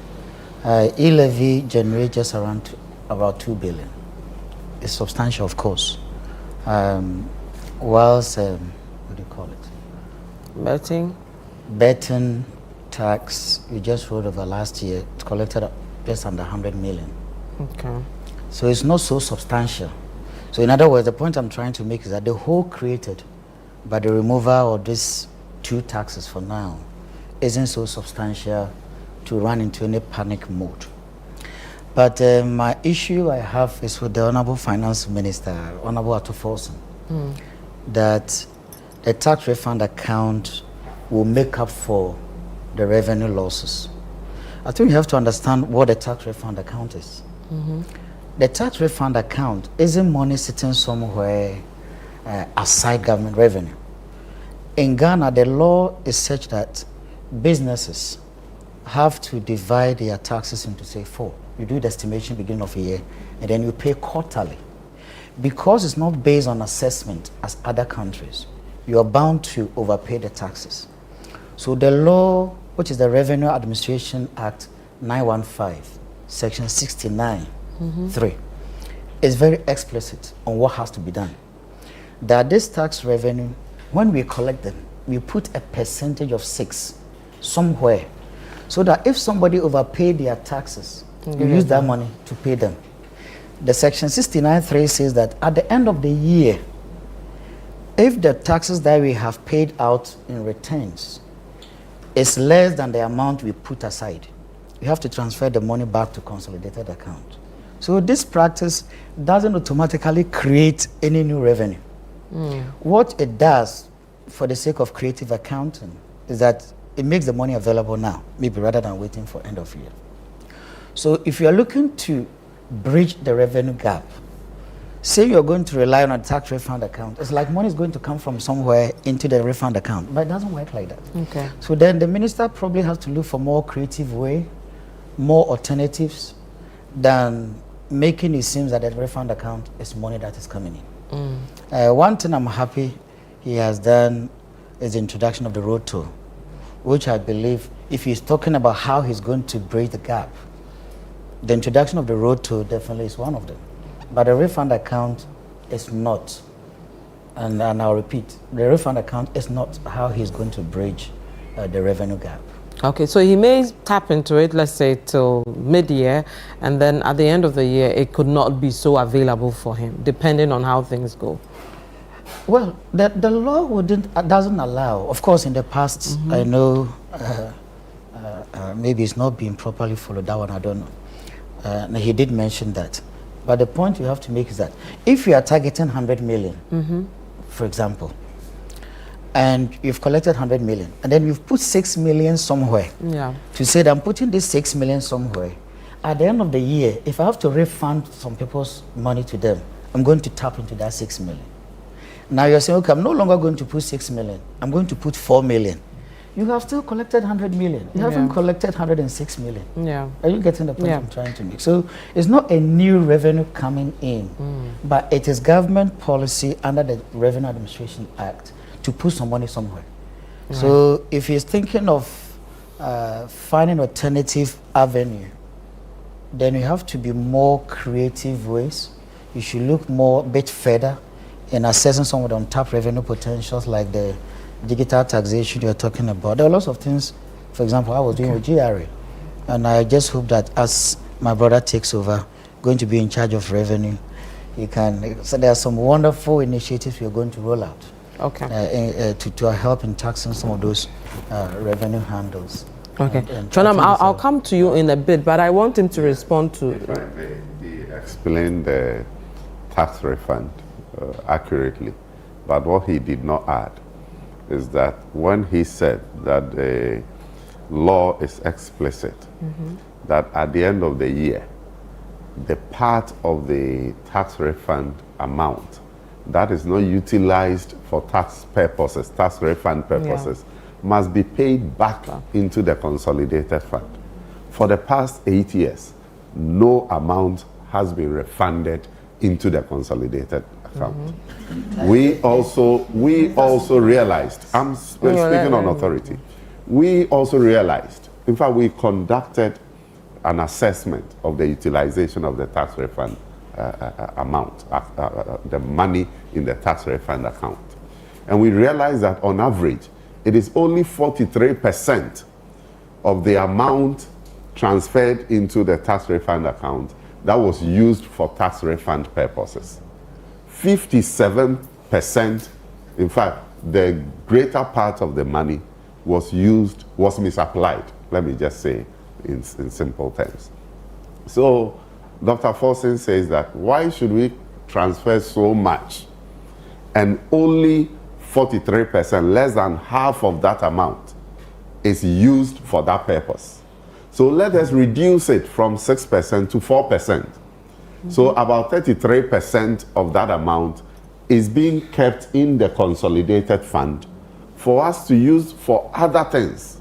E-levy generates just around about 2 billion. It's substantial, of course. Whilst, what do you call it? Betting tax, we just wrote over last year, it collected just under 100 million. Okay. So it's not so substantial. So in other words, the point I'm trying to make is that the whole created by the removal of these 2 taxes for now isn't so substantial to run into any panic mode. But my issue I have is with the Honorable Finance Minister, Honorable Atuforson, that the tax refund account will make up for the revenue losses. I think you have to understand what the tax refund account is. The tax refund account isn't money sitting somewhere aside government revenue. In Ghana, the law is such that businesses have to divide their taxes into, say, 4. You do the estimation beginning of a year, and then you pay quarterly. Because it's not based on assessment as other countries, you are bound to overpay the taxes. So the law, which is the Revenue Administration Act 915, Section 69, 3, is very explicit on what has to be done. That this tax revenue, when we collect them, we put a percentage of 6 somewhere, so that if somebody overpaid their taxes, you use that money to pay them. The Section 69.3 says that at the end of the year, if the taxes that we have paid out in returns is less than the amount we put aside, you have to transfer the money back to consolidated account. So this practice doesn't automatically create any new revenue. What it does, for the sake of creative accounting, is that it makes the money available now, maybe rather than waiting for end of year. So if you are looking to bridge the revenue gap, say you're going to rely on a tax refund account, it's like money is going to come from somewhere into the refund account, but it doesn't work like that. Okay. So then the minister probably has to look for more creative way, more alternatives, than making it seem that the refund account is money that is coming in. One thing I'm happy he has done is the introduction of the road toll, which I believe, if he's talking about how he's going to bridge the gap, the introduction of the road toll definitely is one of them. But the refund account is not. And I'll repeat, the refund account is not how he's going to bridge the revenue gap. Okay, so he may tap into it, let's say, till mid-year, and then at the end of the year, it could not be so available for him, depending on how things go. Well, the law doesn't allow. Of course, in the past, I know maybe it's not being properly followed. That one, I don't know. He did mention that. But the point you have to make is that if you are targeting 100 million, for example, and you've collected 100 million, and then you've put 6 million somewhere, to say that I'm putting this 6 million somewhere, at the end of the year, if I have to refund some people's money to them, I'm going to tap into that 6 million. Now you're saying, okay, I'm no longer going to put 6 million, I'm going to put 4 million. You have still collected 100 million. You haven't collected 106 million. Are you getting the point I'm trying to make? So it's not a new revenue coming in, but it is government policy under the Revenue Administration Act to put some money somewhere. So if he's thinking of finding alternative avenue, then you have to be more creative ways. You should look a bit further in assessing some of the untapped revenue potentials, like the digital taxation you're talking about. There are lots of things. For example, I was doing with GRA, and I just hope that as my brother takes over, going to be in charge of revenue, he can. So there are some wonderful initiatives we're going to roll out. To help in taxing some of those revenue handles. Okay, Chonam, I'll come to you in a bit, but I want him to respond to. If I may, he explained the tax refund accurately, but what he did not add is that when he said that the law is explicit, that at the end of the year, the part of the tax refund amount that is not utilized for tax purposes, tax refund purposes, must be paid back into the consolidated fund. For the past 8 years, no amount has been refunded into the consolidated account. We also realized, I'm speaking on authority, we also realized, in fact, we conducted an assessment of the utilization of the tax refund amount, the money in the tax refund account. And we realized that on average, it is only 43% of the amount transferred into the tax refund account that was used for tax refund purposes. 57%, in fact, the greater part of the money was misapplied, let me just say in simple terms. So Dr. Forson says that why should we transfer so much and only 43%, less than half of that amount, is used for that purpose? So let us reduce it from 6% to 4%. So about 33% of that amount is being kept in the consolidated fund for us to use for other things.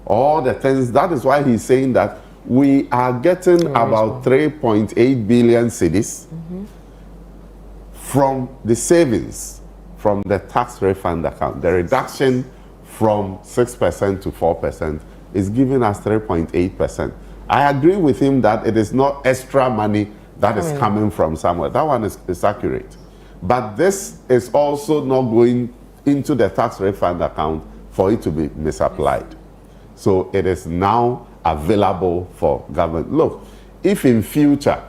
All the things, that is why he's saying that we are getting about 3.8 billion cedis from the savings from the tax refund account. The reduction from 6% to 4% is giving us 3.8%. I agree with him that it is not extra money that is coming from somewhere. That one is accurate. But this is also not going into the tax refund account for it to be misapplied. So it is now available for government. Look, if in future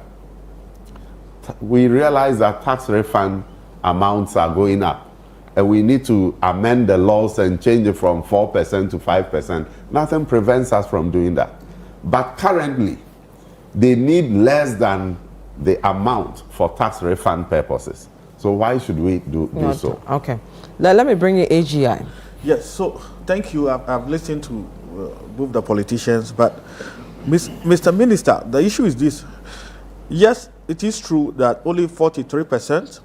we realize that tax refund amounts are going up and we need to amend the laws and change it from 4% to 5%, nothing prevents us from doing that. But currently, they need less than the amount for tax refund purposes. So why should we do so? Okay. Let me bring you AGI. Yes, so thank you. I've listened to both the politicians, but Mr. Minister, the issue is this. Yes, it is true that only 43%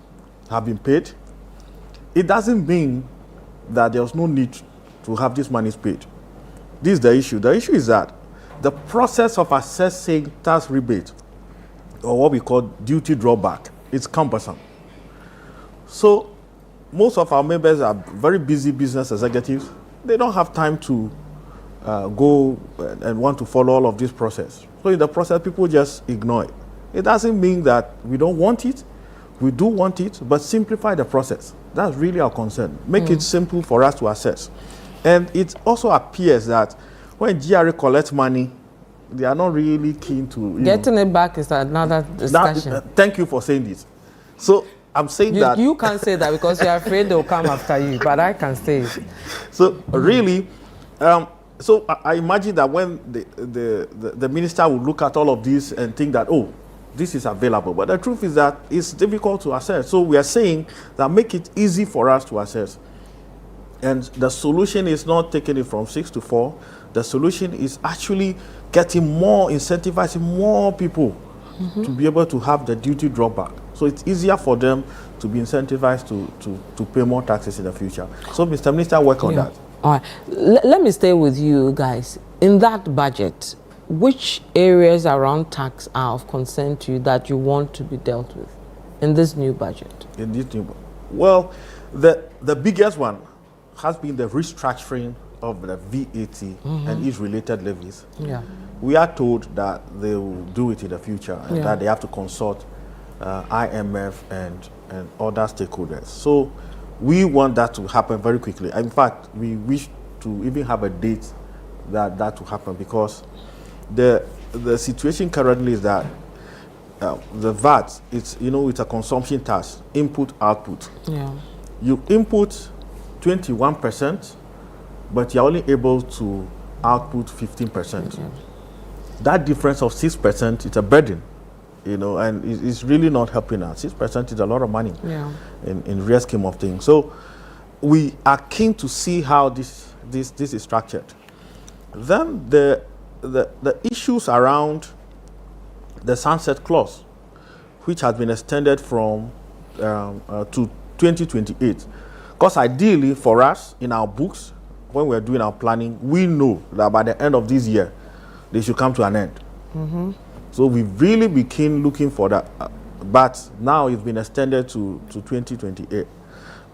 have been paid. It doesn't mean that there's no need to have this money paid. This is the issue. The issue is that the process of assessing tax rebate, or what we call duty drawback, is cumbersome. So most of our members are very busy business executives. They don't have time to go and want to follow all of this process. So in the process, people just ignore it. It doesn't mean that we don't want it. We do want it, but simplify the process. That's really our concern. Make it simple for us to assess. And it also appears that when GRA collects money, they are not really keen to... Getting it back is another discussion. Thank you for saying this. So I'm saying that... You can't say that because you're afraid they'll come after you, but I can say it. So really, so I imagine that when the minister will look at all of this and think that, oh, this is available. But the truth is that it's difficult to assess. So we are saying that make it easy for us to assess. And the solution is not taking it from 6 to 4. The solution is actually getting more, incentivizing more people to be able to have the duty drawback. So it's easier for them to be incentivized to pay more taxes in the future. So Mr. Minister, work on that. All right. Let me stay with you guys. In that budget, which areas around tax are of concern to you that you want to be dealt with in this new budget? In this new budget? Well, the biggest one has been the restructuring of the VAT and its related levies. Yeah. We are told that they will do it in the future and that they have to consult IMF and other stakeholders. So we want that to happen very quickly. In fact, we wish to even have a date that will happen, because the situation currently is that the VAT, it's a consumption tax, input output. Yeah. You input 21%, but you're only able to output 15%. That difference of 6%, it's a burden, and it's really not helping us. 6% is a lot of money in real scheme of things. So we are keen to see how this is structured. Then the issues around the sunset clause, which has been extended from to 2028. Because ideally for us, in our books, when we're doing our planning, we know that by the end of this year, they should come to an end. So we really begin looking for but now it's been extended to 2028,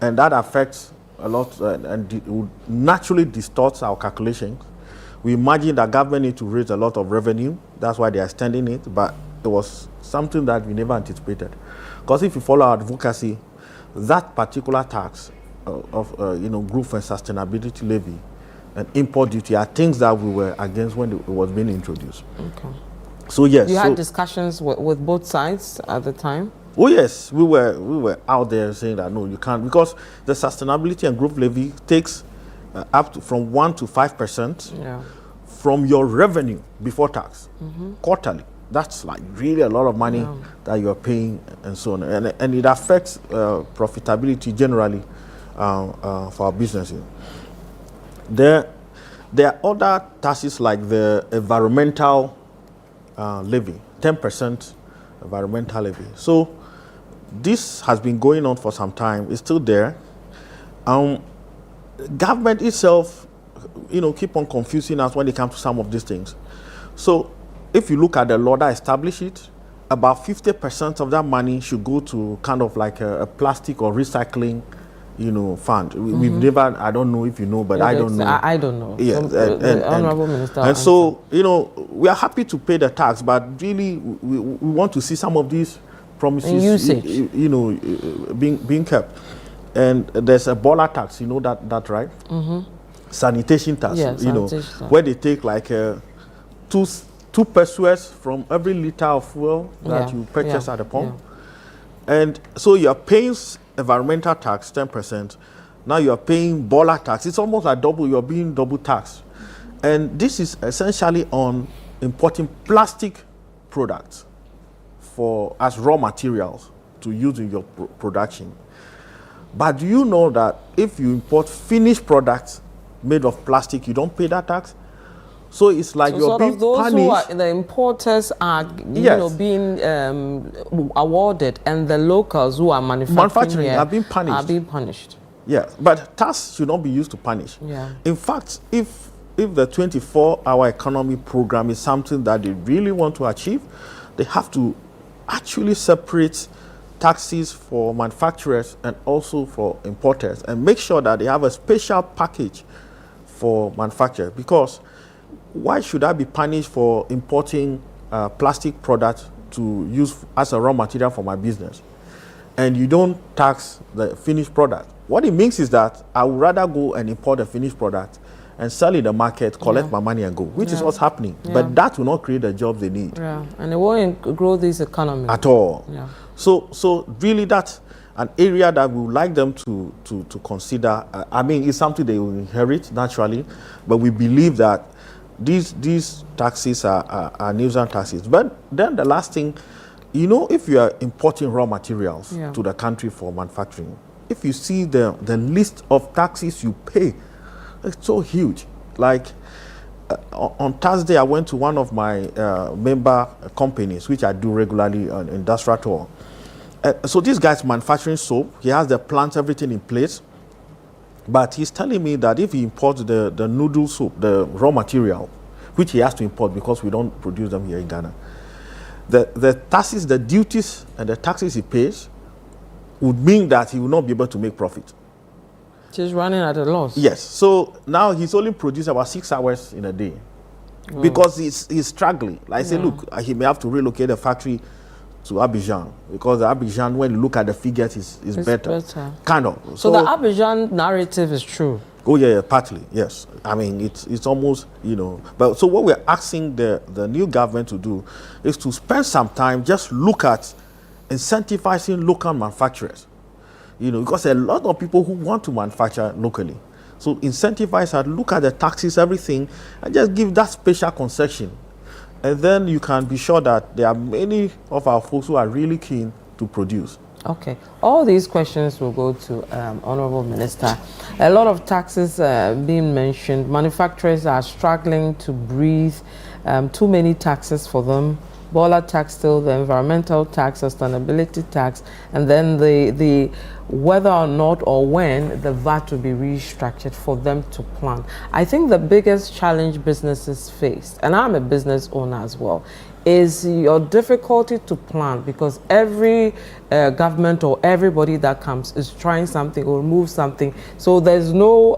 and that affects a lot and it would naturally distorts our calculations. We imagine that government need to raise a lot of revenue, that's why they're extending it, but it was something that we never anticipated. Because if you follow our advocacy, that particular tax of group and sustainability levy and import duty are things that we were against when it was being introduced. Okay. So yes. You had discussions with both sides at the time? Oh yes, we were out there saying that no, you can't, because the sustainability and group levy takes up to from 1 to 5% from your revenue before tax, quarterly. That's like really a lot of money that you're paying and so on. And it affects profitability generally for our businesses. There are other taxes like the environmental levy, 10% environmental levy. So this has been going on for some time. It's still there. Government itself, keep on confusing us when it comes to some of these things. So if you look at the law that established it, about 50% of that money should go to kind of like a plastic or recycling, fund. We've never, I don't know if you know, but I don't know. I don't know. Yeah, the Honorable Minister. And so, we are happy to pay the tax, but really we want to see some of these promises, usage, being kept. And there's a boiler tax, that right? Sanitation tax, where they take like two pesos from every liter of fuel that you purchase at the pump. And so you're paying environmental tax, 10%. Now you're paying boiler tax. It's almost like double, you're being double taxed. And this is essentially on importing plastic products as raw materials to use in your production. But do you know that if you import finished products made of plastic, you don't pay that tax? So it's like you're being punished. The importers are being awarded, and the locals who are manufacturing are being punished. Yes, but tax should not be used to punish. Yeah. In fact, if the 24-hour economy program is something that they really want to achieve, they have to actually separate taxes for manufacturers and also for importers, and make sure that they have a special package for manufacturers. Because why should I be punished for importing plastic products to use as a raw material for my business, and you don't tax the finished product? What it means is that I would rather go and import a finished product and sell in the market, collect my money and go, which is what's happening. But that will not create the jobs they need. Yeah, and it won't grow this economy. At all. Yeah. So really that's an area that we would like them to consider. It's something they will inherit naturally, but we believe that these taxes are nuisance taxes. But then the last thing, if you are importing raw materials to the country for manufacturing, if you see the list of taxes you pay, it's so huge. Like on Thursday, I went to one of my member companies, which I do regularly on industrial tour. So this guy's manufacturing soap. He has the plants, everything in place. But he's telling me that if he imports the noodle soap, the raw material, which he has to import because we don't produce them here in Ghana, the taxes, the duties, and the taxes he pays would mean that he will not be able to make profit. Just running at a loss. Yes. So now he's only producing about 6 hours in a day because he's struggling. Like I say, look, he may have to relocate the factory to Abidjan, because the Abidjan, when you look at the figures, is better. Kind of. So the Abidjan narrative is true. Oh yeah, partly, yes. It's almost, But so what we're asking the new government to do is to spend some time, just look at incentivizing local manufacturers. Because there are a lot of people who want to manufacture locally. So incentivize and look at the taxes, everything, and just give that special concession. And then you can be sure that there are many of our folks who are really keen to produce. Okay. All these questions will go to Honorable Minister. A lot of taxes being mentioned. Manufacturers are struggling to breathe. Too many taxes for them. Boiler tax still, the environmental tax, sustainability tax, and then the whether or not or when the VAT will be restructured for them to plan. I think the biggest challenge businesses face, and I'm a business owner as well, is your difficulty to plan, because every government or everybody that comes is trying something or move something, so there's no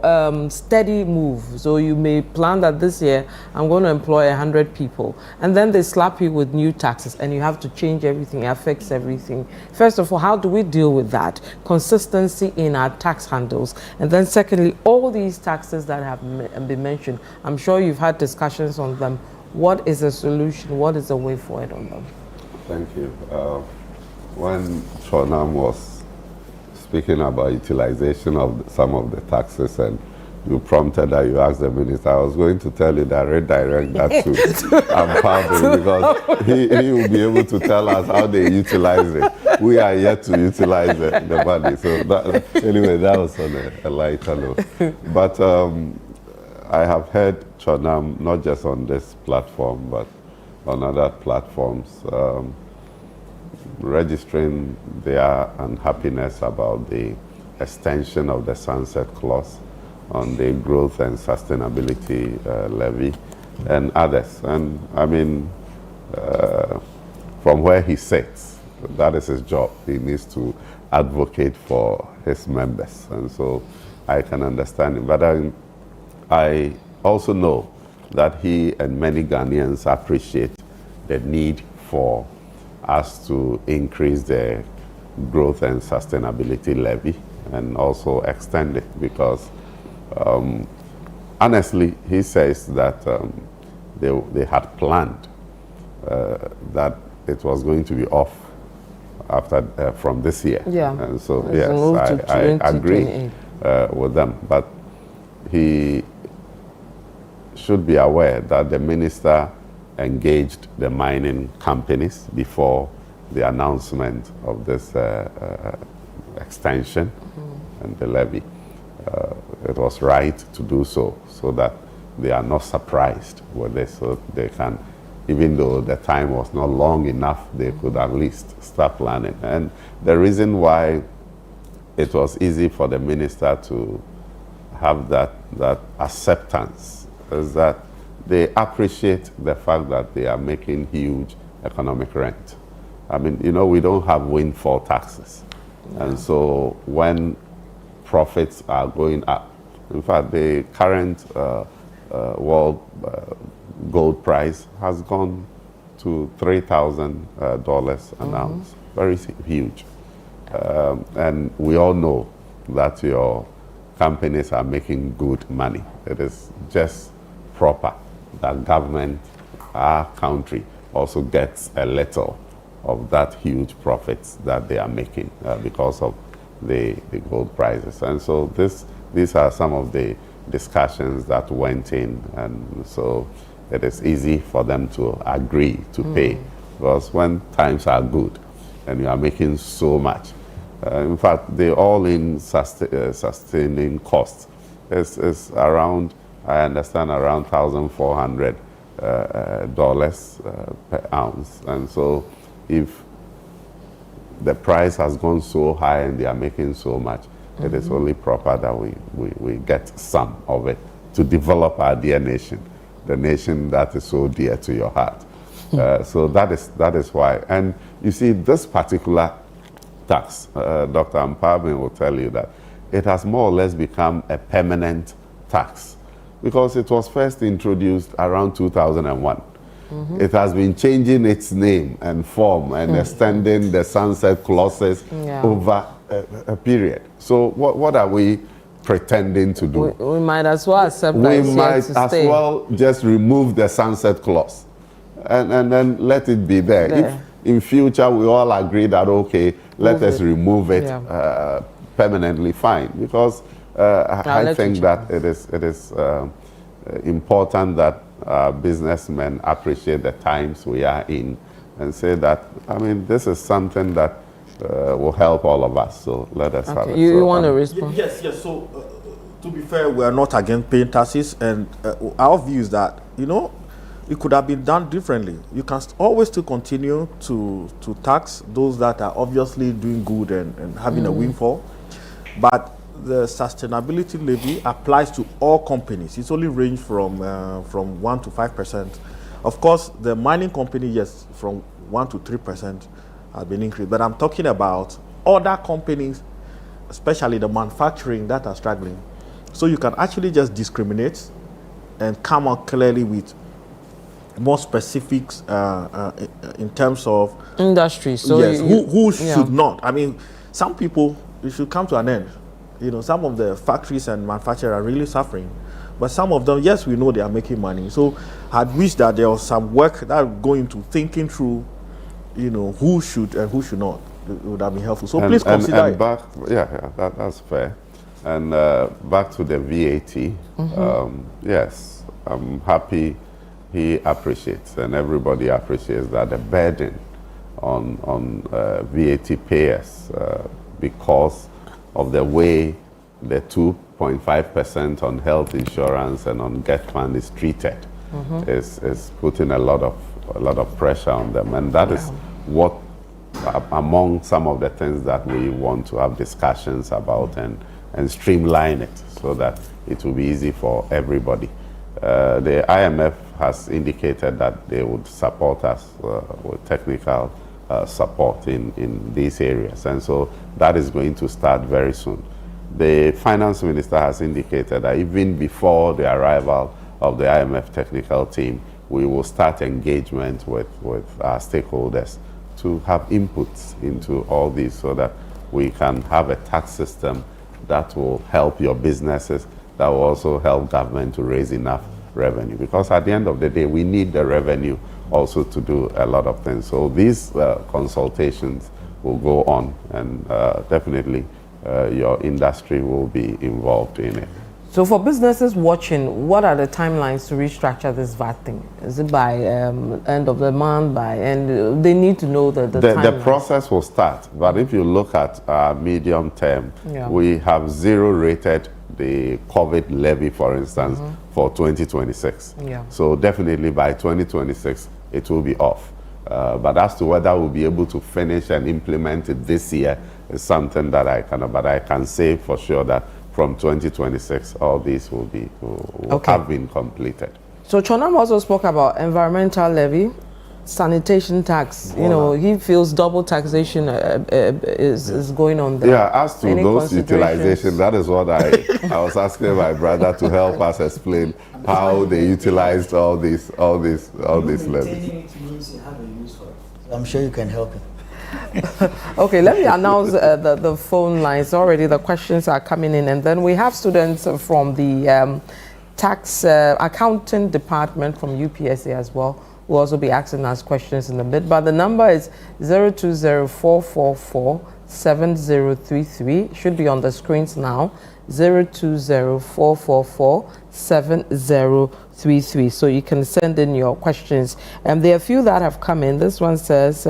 steady move. So you may plan that this year I'm going to employ 100 people, and then they slap you with new taxes and you have to change everything, it affects everything. First of all, how do we deal with that? Consistency in our tax handles. And then secondly, all these taxes that have been mentioned, I'm sure you've had discussions on them. What is the solution? What is the way forward on them? Thank you. When Chonam was speaking about utilization of some of the taxes, and you prompted that you asked the minister, I was going to tell you that redirect that to Ampado, because he will be able to tell us how they utilize it. We are yet to utilize the money. So anyway, that was on a lighter note. But I have heard Chonam, not just on this platform, but on other platforms, registering their unhappiness about the extension of the sunset clause on the growth and sustainability levy and others. And I mean, from where he sits, that is his job. He needs to advocate for his members. And so I can understand him. But I also know that he and many Ghanaians appreciate the need for us to increase the growth and sustainability levy and also extend it, because honestly, he says that they had planned that it was going to be off after from this year. Yeah. And so, yes, I agree with them. But he should be aware that the minister engaged the mining companies before the announcement of this extension and the levy. It was right to do so that they are not surprised with this, so they can, even though the time was not long enough, they could at least start planning. And the reason why it was easy for the minister to have that acceptance is that they appreciate the fact that they are making huge economic rent. I mean, you know, we don't have windfall taxes. Yeah. And so when profits are going up, in fact, the current world gold price has gone to $3,000 an ounce. Very huge. And we all know that your companies are making good money. It is just proper that government, our country, also gets a little of that huge profits that they are making because of the gold prices. And so these are some of the discussions that went in, and so it is easy for them to agree to pay, because when times are good and you are making so much, in fact, the all-in sustaining cost is around, I understand, around $1,400 per ounce. And so if the price has gone so high and they are making so much, it is only proper that we get some of it to develop our dear nation, the nation that is so dear to your heart. So that is why. And you see, this particular tax, Dr. Ampabin will tell you that it has more or less become a permanent tax, because it was first introduced around 2001. It has been changing its name and form and extending the sunset clauses over a period. So what are we pretending to do? We might as well accept that. We might as well just remove the sunset clause and then let it be there. If in future we all agree that, okay, let us remove it permanently, fine. Because I think that it is important that businessmen appreciate the times we are in and say that, I mean, this is something that will help all of us. So let us have it. You want to respond? Yes. So to be fair, we are not against paying taxes, and our view is that, you know, it could have been done differently. You can always still continue to tax those that are obviously doing good and having a windfall, But the sustainability levy applies to all companies. It's only ranged from 1 to 5%. Of course, the mining company, yes, from 1 to 3% has been increased. But I'm talking about other companies, especially the manufacturing, that are struggling. So you can actually just discriminate and come out clearly with more specifics in terms of industry. So yes, who should not. I mean, some people, it should come to an end. You know, some of the factories and manufacturers are really suffering, but some of them, yes, we know they are making money. So I'd wish that there was some work that go into thinking through, you know, who should and who should not. It would have been helpful. So please consider and back, that's fair. And back to the VAT, yes, I'm happy he appreciates, and everybody appreciates that the burden on VAT payers because of the way the 2.5% on health insurance and on Get Fund is treated is putting a lot of pressure on them, and that is what among some of the things that we want to have discussions about and streamline it so that it will be easy for everybody. The IMF has indicated that they would support us with technical support in these areas, and so that is going to start very soon. The finance minister has indicated that even before the arrival of the IMF technical team, we will start engagement with our stakeholders to have inputs into all these so that we can have a tax system that will help your businesses, that will also help government to raise enough revenue. Because at the end of the day, we need the revenue also to do a lot of things. So these consultations will go on, and definitely your industry will be involved in it. So for businesses watching, what are the timelines to restructure this VAT thing? Is it by end of the month, by end? They need to know the process will start. But if you look at medium term, we have zero rated the COVID levy, for instance, for 2026. So definitely by 2026, it will be off. But as to whether we'll be able to finish and implement it this year is something that but I can say for sure that from 2026, all these will have been completed. So Chonam also spoke about environmental levy, sanitation tax. You know, he feels double taxation is going on there. Yeah, as to those utilization, that is what I was asking my brother to help us explain how they utilized all these levies. I'm sure you can help him. Okay, let me announce the phone lines. Already the questions are coming in, and then we have students from the tax accounting department from UPSA as well. We'll also be asking us questions in a bit, but the number is 020-444-7033. Should be on the screens now. 020-444-7033. So you can send in your questions. And there are a few that have come in. This one says,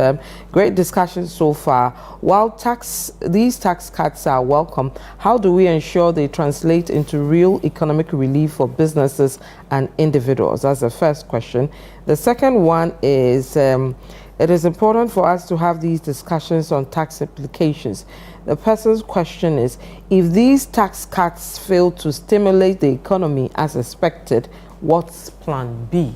great discussion so far. While these tax cuts are welcome, how do we ensure they translate into real economic relief for businesses and individuals? That's the first question. The second one is, it is important for us to have these discussions on tax implications. The person's question is, if these tax cuts fail to stimulate the economy as expected, what's plan B?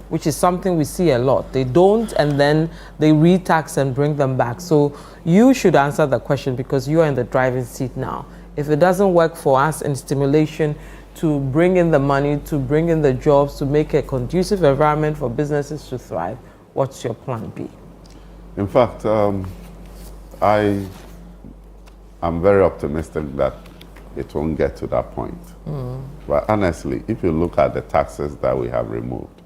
Which is something we see a lot. They don't, and then they re-tax and bring them back. So you should answer the question because you are in the driving seat now. If it doesn't work for us in stimulation to bring in the money, to bring in the jobs, to make a conducive environment for businesses to thrive, what's your plan B? In fact, I'm very optimistic that it won't get to that point. But honestly, if you look at the taxes that we have removed,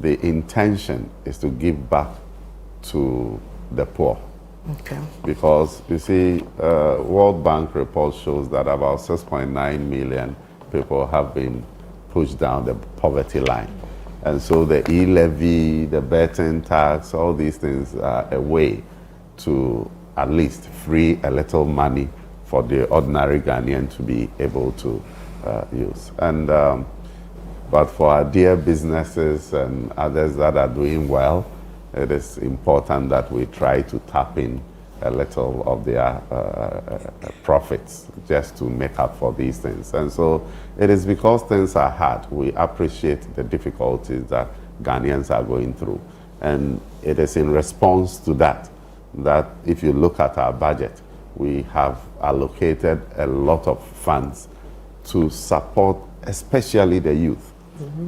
the intention is to give back to the poor. Okay. Because you see, World Bank report shows that about 6.9 million people have been pushed down the poverty line. And so the e-levy, the betting tax, all these things are a way to at least free a little money for the ordinary Ghanaian to be able to use. And but for our dear businesses and others that are doing well, it is important that we try to tap in a little of their profits just to make up for these things. And so it is because things are hard. We appreciate the difficulties that Ghanaians are going through. And it is in response to that, that if you look at our budget, we have allocated a lot of funds to support especially the youth.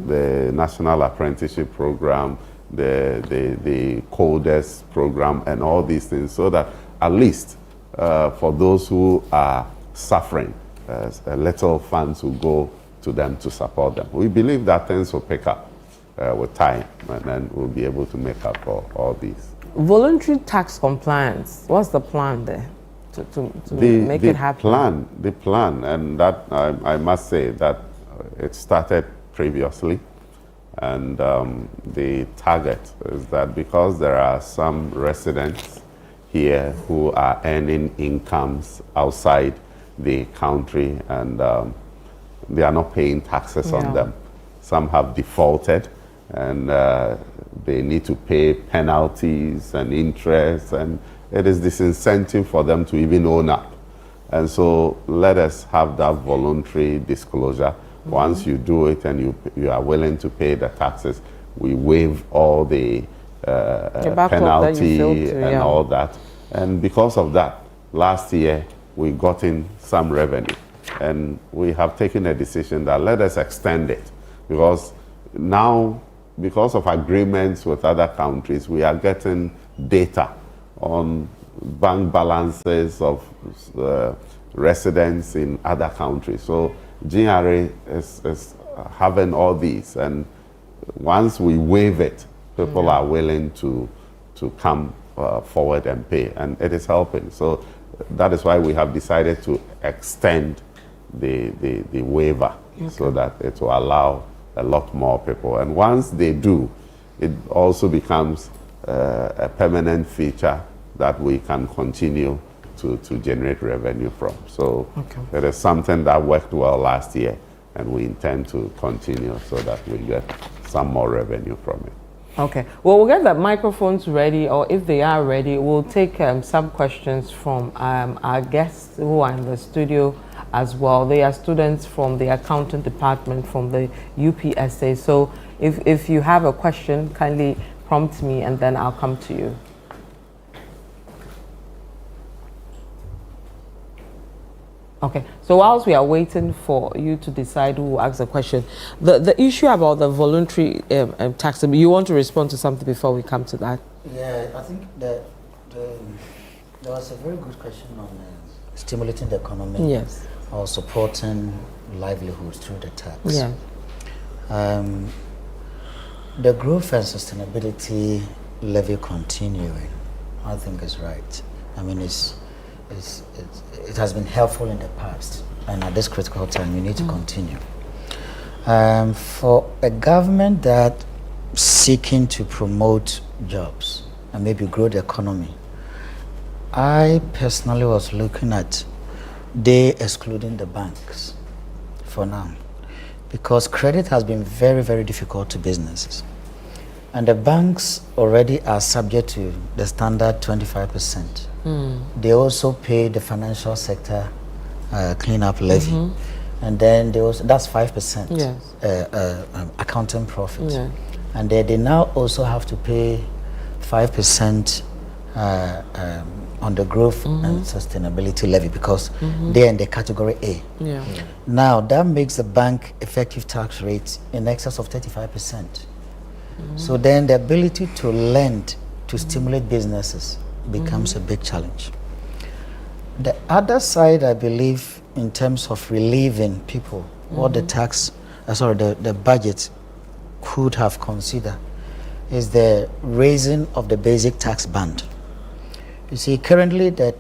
The National Apprenticeship Program, the Coders Program, and all these things, so that at least for those who are suffering, a little funds will go to them to support them. We believe that things will pick up with time, and then we'll be able to make up for all these. Voluntary tax compliance, what's the plan there to make it happen? The plan, and that I must say that it started previously, and the target is that because there are some residents here who are earning incomes outside the country, and they are not paying taxes on them. Some have defaulted, and they need to pay penalties and interest, and it is disincentive for them to even own up. And so let us have that voluntary disclosure. Once you do it and you are willing to pay the taxes, we waive all the penalty and all that. And because of that, last year we got in some revenue, and we have taken a decision that let us extend it, because now, because of agreements with other countries, we are getting data on bank balances of residents in other countries. So GRA is having all these, and once we waive it, people are willing to come forward and pay, and it is helping. So that is why we have decided to extend the waiver, so that it will allow a lot more people. And once they do, it also becomes a permanent feature that we can continue to generate revenue from. So it is something that worked well last year, and we intend to continue so that we get some more revenue from it. Okay. Well, we'll get the microphones ready, or if they are ready, we'll take some questions from our guests who are in the studio as well. They are students from the accounting department from the UPSA. So if you have a question, kindly prompt me and then I'll come to you. Okay, so whilst we are waiting for you to decide who will ask the question, the issue about the voluntary tax, you want to respond to something before we come to that? Yeah, I think that there was a very good question on stimulating the economy. Yes. Or supporting livelihoods through the tax. Yeah. The growth and sustainability levy continuing, I think is right. I mean, it has been helpful in the past, and at this critical time, you need to continue. For a government that seeking to promote jobs and maybe grow the economy, I personally was looking at they excluding the banks for now, because credit has been very, very difficult to businesses. And the banks already are subject to the standard 25%. They also pay the financial sector cleanup levy. And then they also, that's 5% accounting profit. And they now also have to pay 5% on the growth and sustainability levy, because they're in the category A. Now that makes the bank effective tax rate in excess of 35%. So then the ability to lend to stimulate businesses becomes a big challenge. The other side, I believe, in terms of relieving people, what the tax, the budget could have considered, is the raising of the basic tax band. You see, currently the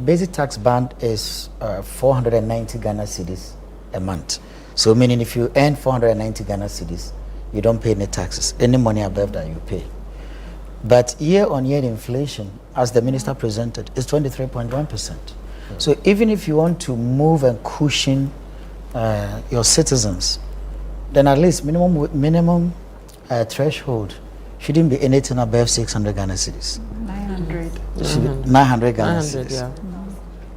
basic tax band is 490 Ghana cedis a month. So meaning if you earn 490 Ghana cedis, you don't pay any taxes. Any money above that you pay. But year-on-year inflation, as the minister presented, is 23.1%. So even if you want to move and cushion your citizens, then at least minimum threshold shouldn't be anything above 600 Ghana cedis. 900. Should be 900 Ghana 900, cedis. yeah.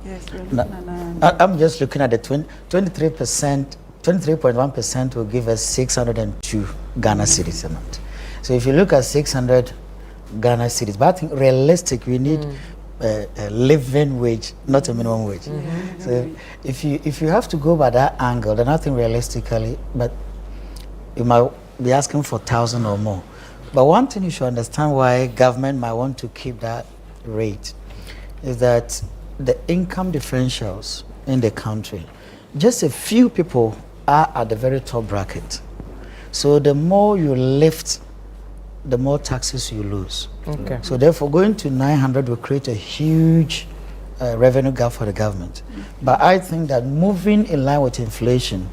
Yes, we're No, looking at 900. I'm just looking at the 23%, 23.1% will give us 602 Ghana cedis a month. So if you look at 600 Ghana cedis, but I think realistic, we need a living wage, not a minimum wage. So if you have to go by that angle, then I think realistically, but you might be asking for 1,000 or more. But one thing you should understand why government might want to keep that rate is that the income differentials in the country, just a few people are at the very top bracket. So the more you lift, the more taxes you lose. Okay. So therefore, going to 900 will create a huge revenue gap for the government. But I think that moving in line with inflation,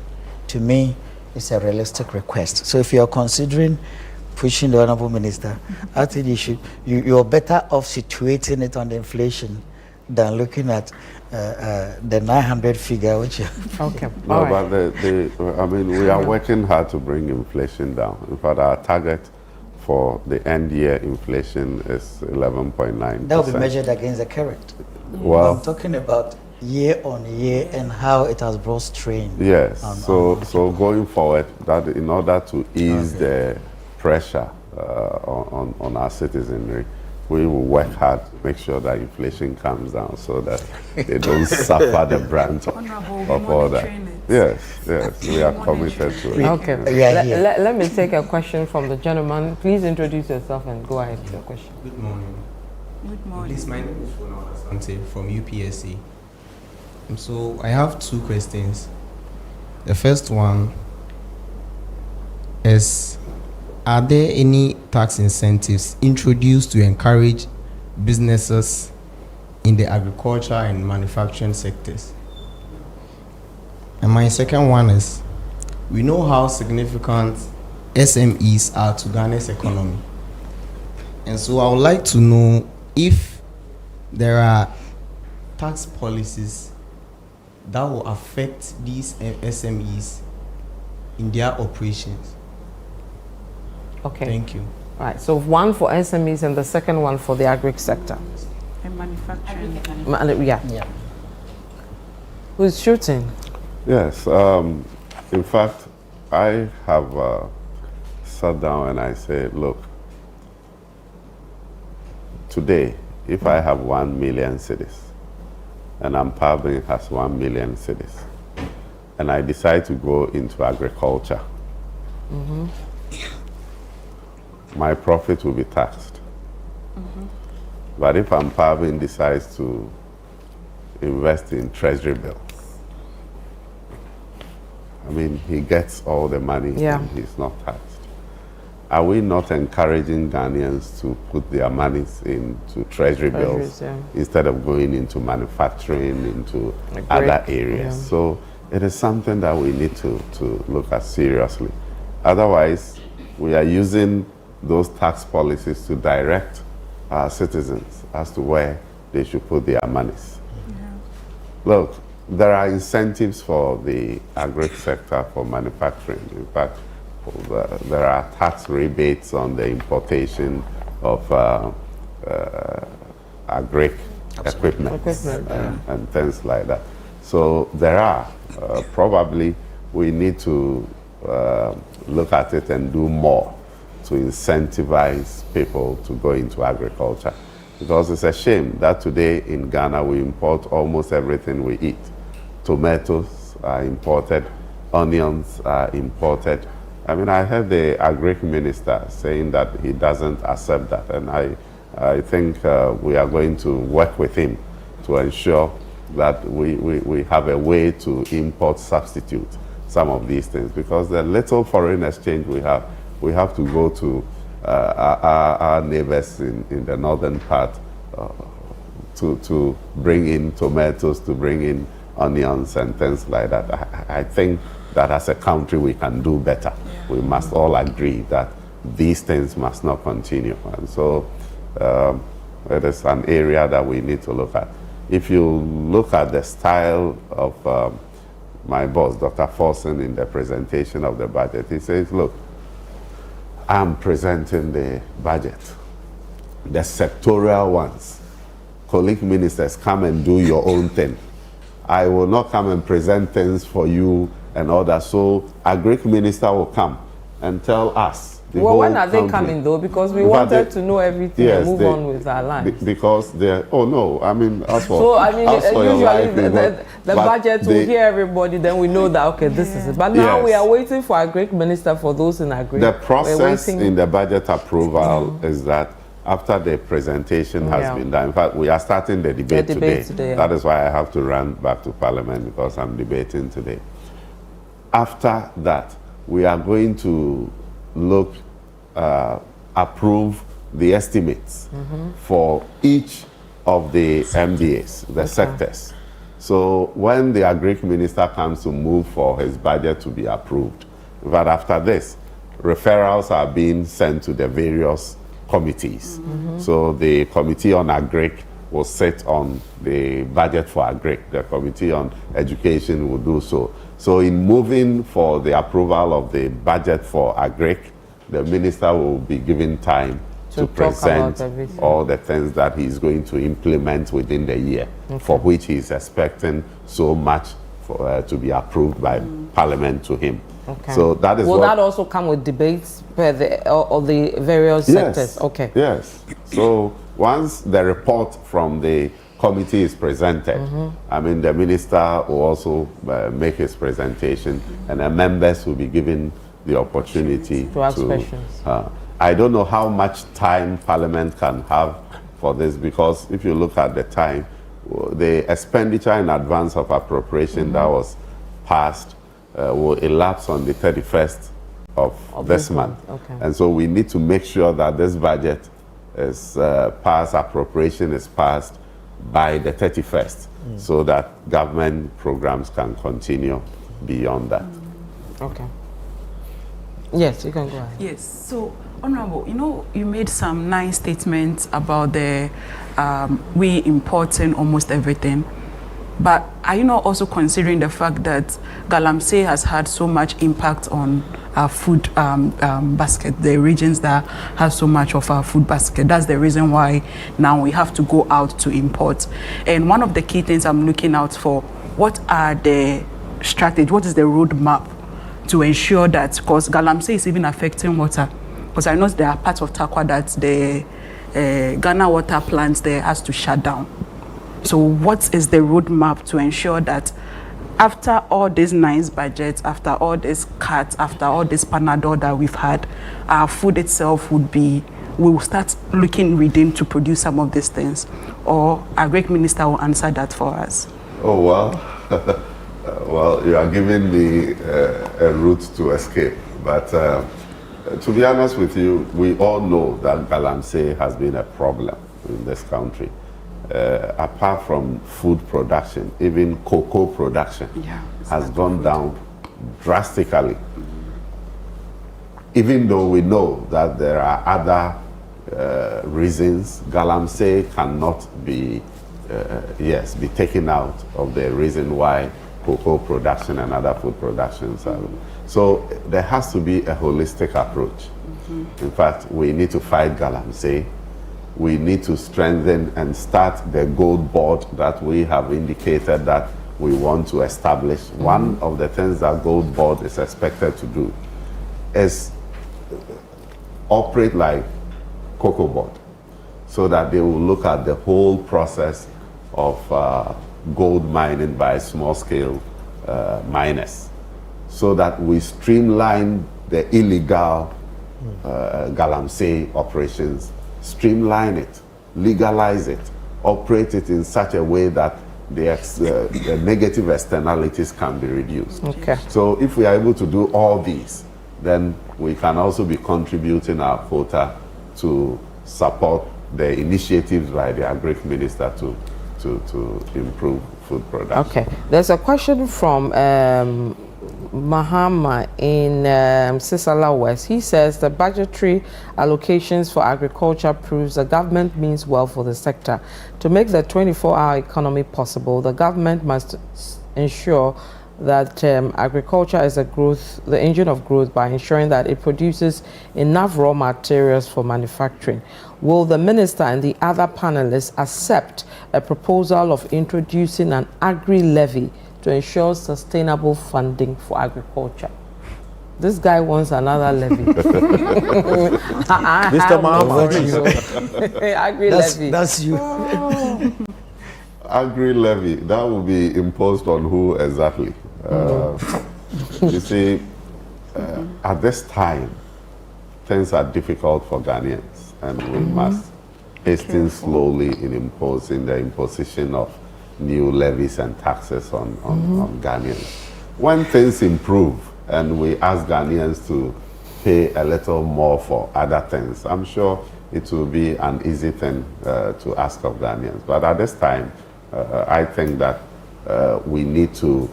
to me, is a realistic request. So if you are considering pushing the Honorable Minister, I think you're better off situating it on the inflation than looking at the 900 figure, which okay. No, but I mean, we are working hard to bring inflation down. In fact, our target for the end year inflation is 11.9%. That will be measured against the current. Well, I'm talking about year on year and how it has brought strain. Yes. So going forward, that in order to ease the pressure on our citizenry, we will work hard to make sure that inflation comes down so that they don't suffer the brunt of all that. Yes, we are committed to it. Okay. Let me take a question from the gentleman. Please introduce yourself and go ahead with your question. Good morning. Good morning. Please, my name is Ronald Asante from UPSC. So I have two questions. The first one is, are there any tax incentives introduced to encourage businesses in the agriculture and manufacturing sectors? And my second one is, we know how significant SMEs are to Ghana's economy. And so I would like to know if there are tax policies that will affect these SMEs in their operations. Okay. Thank you. Right. So one for SMEs and the second one for the agri sector. And manufacturing. Yeah. Who's shooting? Yes. In fact, I have sat down and I said, look, today, if I have 1 million cedis, and Ampabin has 1 million cedis, and I decide to go into agriculture, my profit will be taxed. But if Ampabin decides to invest in treasury bills, I mean, he gets all the money and he's not taxed. Are we not encouraging Ghanaians to put their monies into treasury bills instead of going into manufacturing, into other areas? So it is something that we need to look at seriously. Otherwise, we are using those tax policies to direct our citizens as to where they should put their monies. Look, there are incentives for the agri sector for manufacturing. In fact, there are tax rebates on the importation of agri equipment and things like that. So there are. Probably we need to look at it and do more to incentivize people to go into agriculture. Because it's a shame that today in Ghana we import almost everything we eat. Tomatoes are imported, onions are imported. I mean, I heard the agri minister saying that he doesn't accept that, and I think we are going to work with him to ensure that we have a way to import substitute some of these things, because the little foreign exchange we have to go to our neighbors in the northern part to bring in tomatoes, to bring in onions and things like that. I think that as a country we can do better. We must all agree that these things must not continue. And so it is an area that we need to look at. If you look at the style of my boss, Dr. Forson, in the presentation of the budget, he says, look, I'm presenting the budget. the sectorial ones. Colleague ministers, come and do your own thing. I will not come and present things for you and all that. So Agric minister will come and tell us. Well, when are they coming though? Because we wanted to know everything and move on with our lives. Because they're, oh no, I mean, as for, so I mean, usually the budget will hear everybody, then we know that, okay, this is it. But now we are waiting for a Agric minister for those in Agric. The process in the budget approval is that after the presentation has been done, in fact, we are starting the debate today. That is why I have to run back to Parliament, because I'm debating today. After that, we are going to look, approve the estimates for each of the MDAs, the sectors. So when the Agric minister comes to move for his budget to be approved, but after this, referrals are being sent to the various committees. So the Committee on Agric will sit on the budget for Agric. The Committee on Education will do so. So in moving for the approval of the budget for Agric, the minister will be given time to present all the things that he's going to implement within the year, for which he's expecting so much for, to be approved by Parliament to him. So that is will that also come with debates per the various sectors? Okay. Yes. So once the report from the committee is presented, I mean, the minister will also make his presentation, and the members will be given the opportunity to ask questions. I don't know how much time Parliament can have for this, because if you look at the time, the expenditure in advance of appropriation that was passed will elapse on the 31st of this month. And so we need to make sure that this budget is passed, appropriation is passed by the 31st, so that government programs can continue beyond that. Okay. Yes, you can go ahead. Yes, so Honorable, you know, you made some nice statements about the we importing almost everything. But are you not also considering the fact that Galamsey has had so much impact on our food basket, the regions that have so much of our food basket? That's the reason why now we have to go out to import. And one of the key things I'm looking out for, what are the strategies, what is the roadmap to ensure that, because Galamsey is even affecting water, because I know there are parts of Takwa that the Ghana water plants there has to shut down. So what is the roadmap to ensure that after all these nice budgets, after all these cuts, after all this Panadol that we've had, our food itself would be, we will start looking within to produce some of these things? Or our great minister will answer that for us? Oh, well, well, you are giving me a route to escape. But to be honest with you, we all know that Galamsey has been a problem in this country. Apart from food production, even cocoa production has gone down drastically. Even though we know that there are other reasons, Galamsey cannot be, be taken out of the reason why cocoa production and other food productions are. So there has to be a holistic approach. In fact, we need to fight Galamsey. We need to strengthen and start the gold board that we have indicated that we want to establish. One of the things that gold board is expected to do is operate like cocoa board, so that they will look at the whole process of gold mining by small-scale miners, so that we streamline the illegal Galamsey operations, streamline it, legalize it, operate it in such a way that the negative externalities can be reduced. So if we are able to do all these, then we can also be contributing our quota to support the initiatives by the Agric Minister to improve food production. Okay, there's a question from Mahama in Sisala West. He says the budgetary allocations for agriculture proves the government means well for the sector. To make the 24-hour economy possible, the government must ensure that agriculture is the engine of growth by ensuring that it produces enough raw materials for manufacturing. Will the minister and the other panelists accept a proposal of introducing an agri-levy to ensure sustainable funding for agriculture? This guy wants another levy. Mr. Mahama, agri-levy. That's you. Agri-levy, that will be imposed on who exactly? You see, at this time, things are difficult for Ghanaians, and we must hasten slowly in imposing the imposition of new levies and taxes on Ghanaians. When things improve and we ask Ghanaians to pay a little more for other things, I'm sure it will be an easy thing to ask of Ghanaians. But at this time, I think that we need to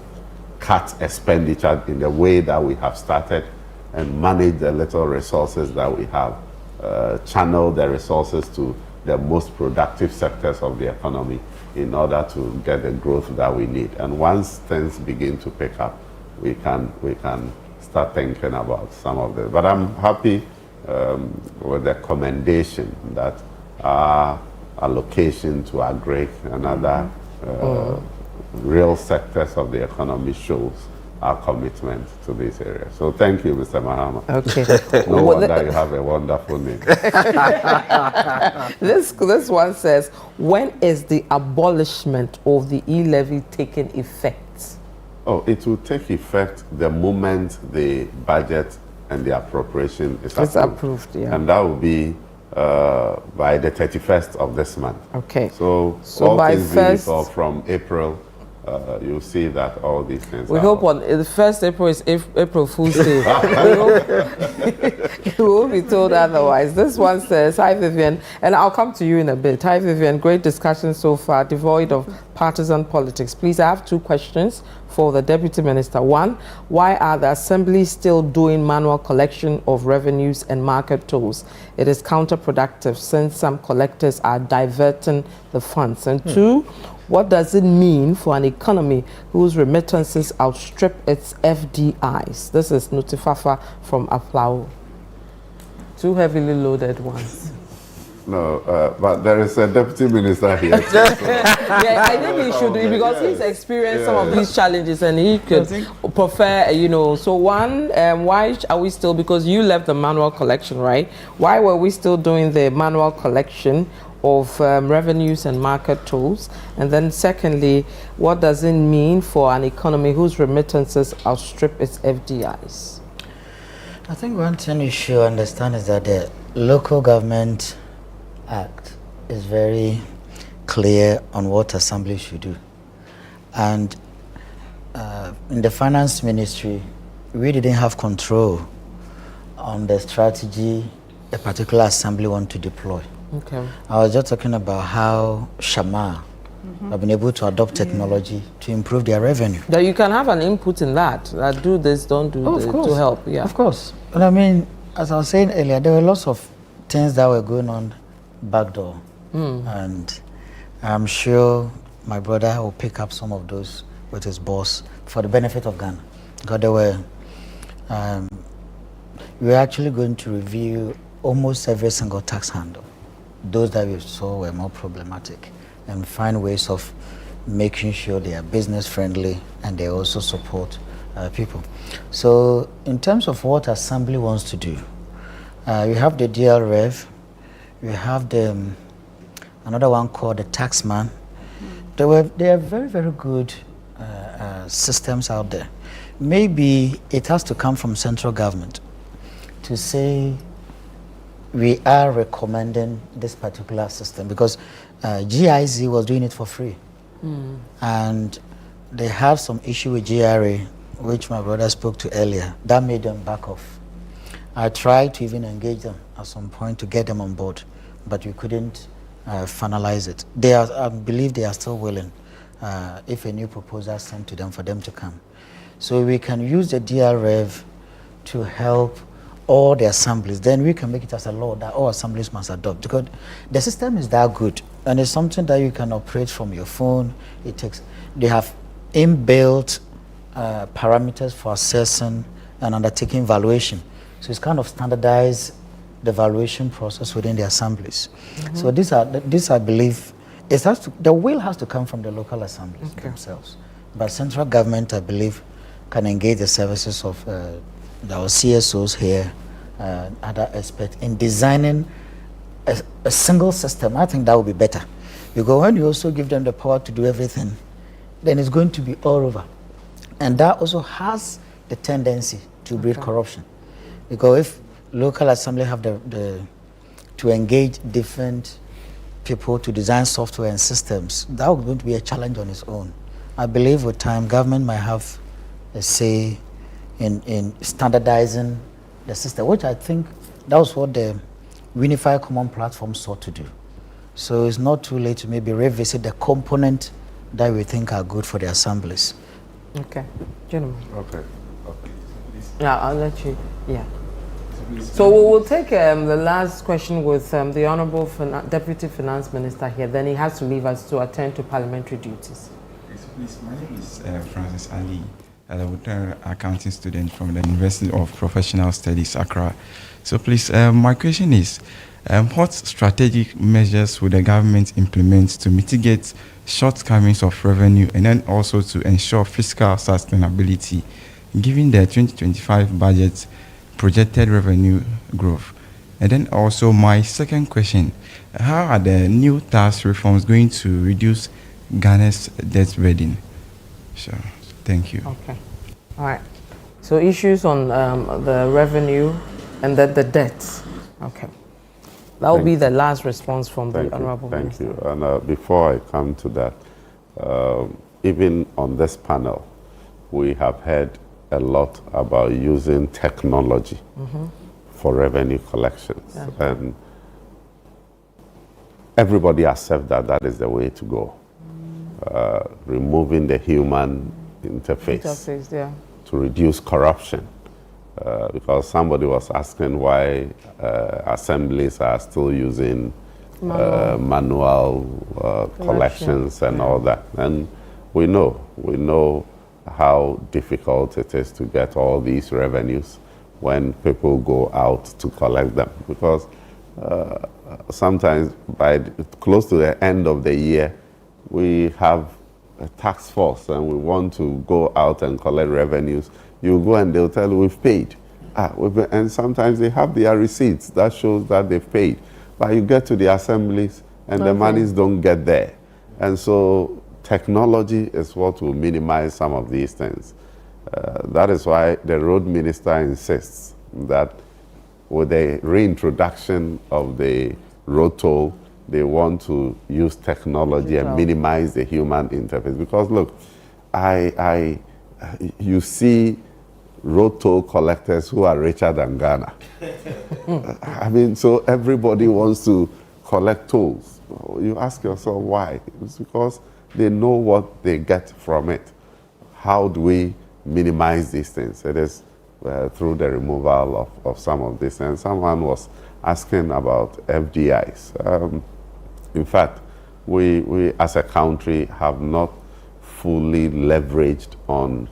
cut expenditure in the way that we have started and manage the little resources that we have, channel the resources to the most productive sectors of the economy in order to get the growth that we need. And once things begin to pick up, we can start thinking about some of this. But I'm happy with the commendation that our allocation to agri and other real sectors of the economy shows our commitment to this area. So thank you, Mr. Mahama. Okay. No wonder you have a wonderful name. This one says, when is the abolishment of the e-levy taking effect? Oh, it will take effect the moment the budget and the appropriation is approved. It's approved, yeah. And that will be by the 31st of this month. Okay. So all by things being equal, from April, you'll see that all these things we hope on the 1st April is April Fool's Day. You will be told otherwise. This one says, hi Vivian, and I'll come to you in a bit. Hi Vivian, great discussion so far, devoid of partisan politics. Please, I have two questions for the Deputy Minister. One, why are the assemblies still doing manual collection of revenues and market tolls? It is counterproductive since some collectors are diverting the funds. And two, what does it mean for an economy whose remittances outstrip its FDIs? This is Nutifafa from Aplau. Two heavily loaded ones. No, but there is a deputy minister here. Yeah, I think he should, because he's experienced some of these challenges and he could prefer, you know. So one, why are we still, because you left the manual collection, right? Why were we still doing the manual collection of revenues and market tolls? And then secondly, what does it mean for an economy whose remittances outstrip its FDIs? I think one thing you should understand is that the Local Government Act is very clear on what assembly should do. And in the Finance Ministry, we didn't have control on the strategy a particular assembly want to deploy. Okay. I was just talking about how Shama have been able to adopt technology to improve their revenue. That you can have an input in that do this, don't do this, to help. Yeah, of course. But I mean, as I was saying earlier, there were lots of things that were going on backdoor, and I'm sure my brother will pick up some of those with his boss for the benefit of Ghana. Because there were, we're actually going to review almost every single tax handle. Those that we saw were more problematic, and find ways of making sure they are business friendly and they also support people. So in terms of what Assembly wants to do, we have the DLREV, we have the another one called the Taxman. There are very, very good systems out there. Maybe it has to come from central government to say we are recommending this particular system, because GIZ was doing it for free. And they had some issue with GRA, which my brother spoke to earlier. That made them back off. I tried to even engage them at some point to get them on board, but we couldn't finalize it. I believe they are still willing, if a new proposal is sent to them, for them to come. So we can use the DREV to help all the assemblies. Then we can make it as a law that all assemblies must adopt, because the system is that good, and it's something that you can operate from your phone. They have inbuilt parameters for assessing and undertaking valuation. So it's kind of standardized the valuation process within the assemblies. Mm-hmm. So these I believe, the will has to come from the local assemblies themselves. But central government, I believe, can engage the services of our CSOs here, other experts, in designing a single system. I think that would be better. Because when you also give them the power to do everything, then it's going to be all over. And that also has the tendency to breed corruption. Because if local assembly have to engage different people to design software and systems, that would going to be a challenge on its own. I believe with time, government might have a say in standardizing the system, which I think that was what the Unified Common Platform sought to do. So it's not too late to maybe revisit the component that we think are good for the assemblies. Okay, gentlemen. Okay. Yeah, I'll let you. Yeah. So we'll take the last question with the Honorable Deputy Finance Minister here. Then he has to leave us to attend to parliamentary duties. Please, my name is Francis Ali, an accounting student from the University of Professional Studies, Accra. So please, my question is, what strategic measures would the government implement to mitigate shortcomings of revenue and then also to ensure fiscal sustainability, given the 2025 budget projected revenue growth? And then also my second question, how are the new tax reforms going to reduce Ghana's debt burden? Sure, thank you. Okay, all right. So issues on the revenue and then the debt. Okay. That will be the last response from the Honorable Minister. Thank you. And before I come to that, even on this panel, we have heard a lot about using technology for revenue collections. Yeah. And everybody accepts that that is the way to go. Removing the human interface to reduce corruption. Because somebody was asking why assemblies are still using manual collections and all that. And we know how difficult it is to get all these revenues when people go out to collect them. Because sometimes by close to the end of the year, we have a tax force and we want to go out and collect revenues. You go and they'll tell you, we've paid. And sometimes they have their receipts that shows that they've paid. But you get to the assemblies and the monies don't get there. And so technology is what will minimize some of these things. That is why the road minister insists that with the reintroduction of the road toll, they want to use technology and minimize the human interface. Because look, you see road toll collectors who are richer than Ghana. I mean, so everybody wants to collect tolls. You ask yourself why? It's because they know what they get from it. How do we minimize these things? It is through the removal of some of this. And someone was asking about FDIs. In fact, we as a country have not fully leveraged on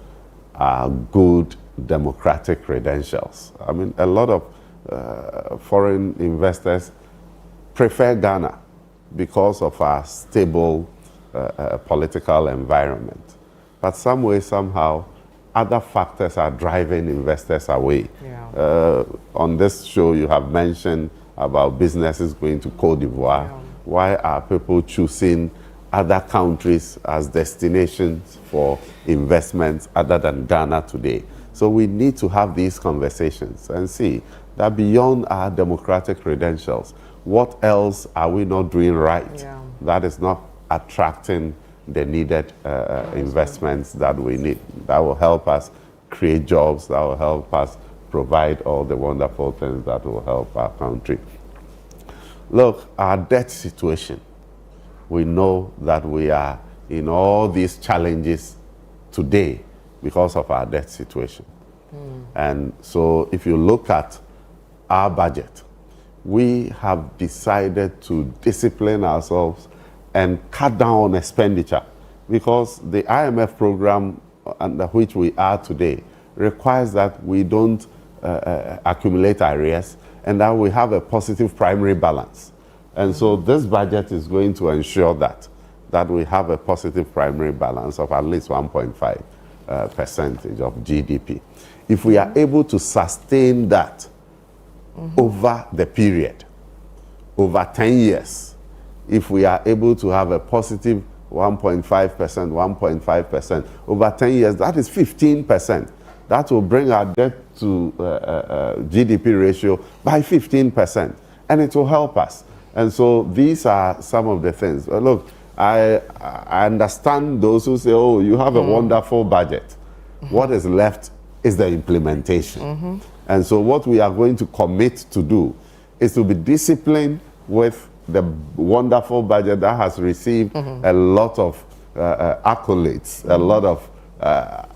our good democratic credentials. I mean, a lot of foreign investors prefer Ghana because of our stable political environment. But some way, somehow, other factors are driving investors away. Yeah. On this show, you have mentioned about businesses going to Côte d'Ivoire. Yeah. Why are people choosing other countries as destinations for investments other than Ghana today? So we need to have these conversations and see that beyond our democratic credentials, what else are we not doing right that is not attracting the needed investments that we need? That will help us create jobs, that will help us provide all the wonderful things that will help our country. Look, our debt situation, we know that we are in all these challenges today because of our debt situation. And so if you look at our budget, we have decided to discipline ourselves and cut down on expenditure, because the IMF program under which we are today requires that we don't accumulate arrears and that we have a positive primary balance. And so this budget is going to ensure that we have a positive primary balance of at least 1.5 percentage of GDP. If we are able to sustain that over the period, over 10 years, if we are able to have a positive 1.5%, 1.5% over 10 years, that is 15%. That will bring our debt to GDP ratio by 15%, and it will help us. And so these are some of the things. Look, I understand those who say, oh, you have a wonderful budget. What is left is the implementation. And so what we are going to commit to do is to be disciplined with the wonderful budget that has received a lot of accolades, a lot of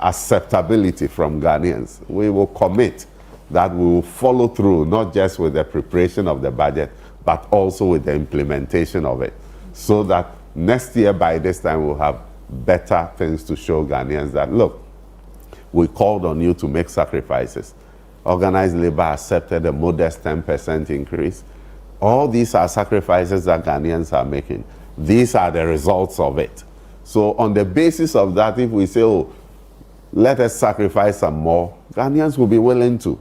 acceptability from Ghanaians. We will commit that we will follow through, not just with the preparation of the budget, but also with the implementation of it, so that next year by this time we'll have better things to show Ghanaians that, look, we called on you to make sacrifices. Organized labor accepted a modest 10% increase. All these are sacrifices that Ghanaians are making. These are the results of it. So on the basis of that, if we say, oh, let us sacrifice some more, Ghanaians will be willing to.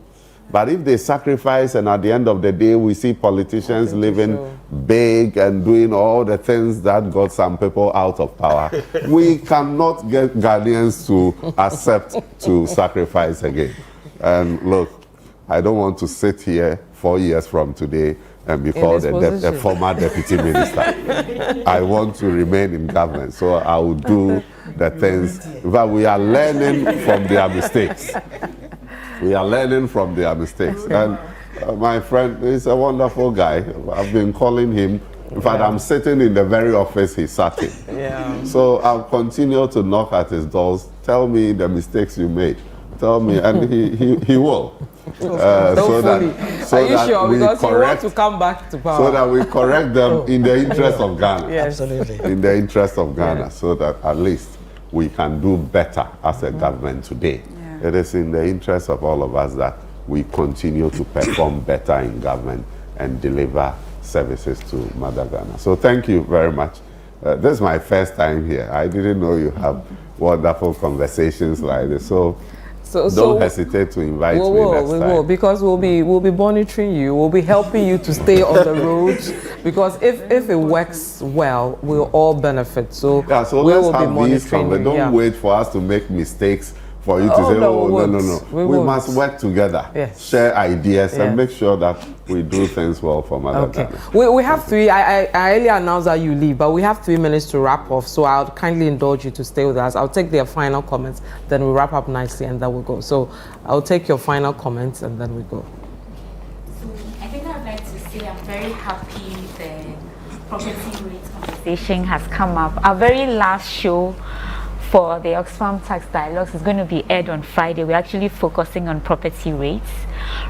But if they sacrifice and at the end of the day we see politicians living big and doing all the things that got some people out of power, we cannot get Ghanaians to accept to sacrifice again. And look, I don't want to sit here 4 years from today and be called a former deputy minister. I want to remain in government, so I will do the things. But we are learning from their mistakes. We are learning from their mistakes. And my friend is a wonderful guy. I've been calling him. In fact, I'm sitting in the very office he sat in. So I'll continue to knock at his doors. Tell me the mistakes you made. Tell me, and he will. So that we because correct, you want to come back to power. so that we correct them in the interest of Ghana. Yes. Absolutely. In the interest of Ghana, so that at least we can do better as a government today. It is in the interest of all of us that we continue to perform better in government and deliver services to Mother Ghana. So thank you very much. This is my first time here. I didn't know you have wonderful conversations like this. So don't hesitate to invite me next time. We will, because we'll be monitoring you. We'll be helping you to stay on the road, because if it works well, we'll all benefit. So let's have these conversations. Don't wait for us to make mistakes for you to say, no. We must work together, share ideas, and make sure that we do things well for Mother Ghana. We have three. I earlier announced that you leave, but we have 3 minutes to wrap off. So I'll kindly indulge you to stay with us. I'll take their final comments, then we'll wrap up nicely, and then we'll go. So I'll take your final comments, and then we go. So I think I'd like to say I'm very happy the property rate conversation has come up. Our very last show for the Oxfam Tax Dialogues is going to be aired on Friday. We're actually focusing on property rates,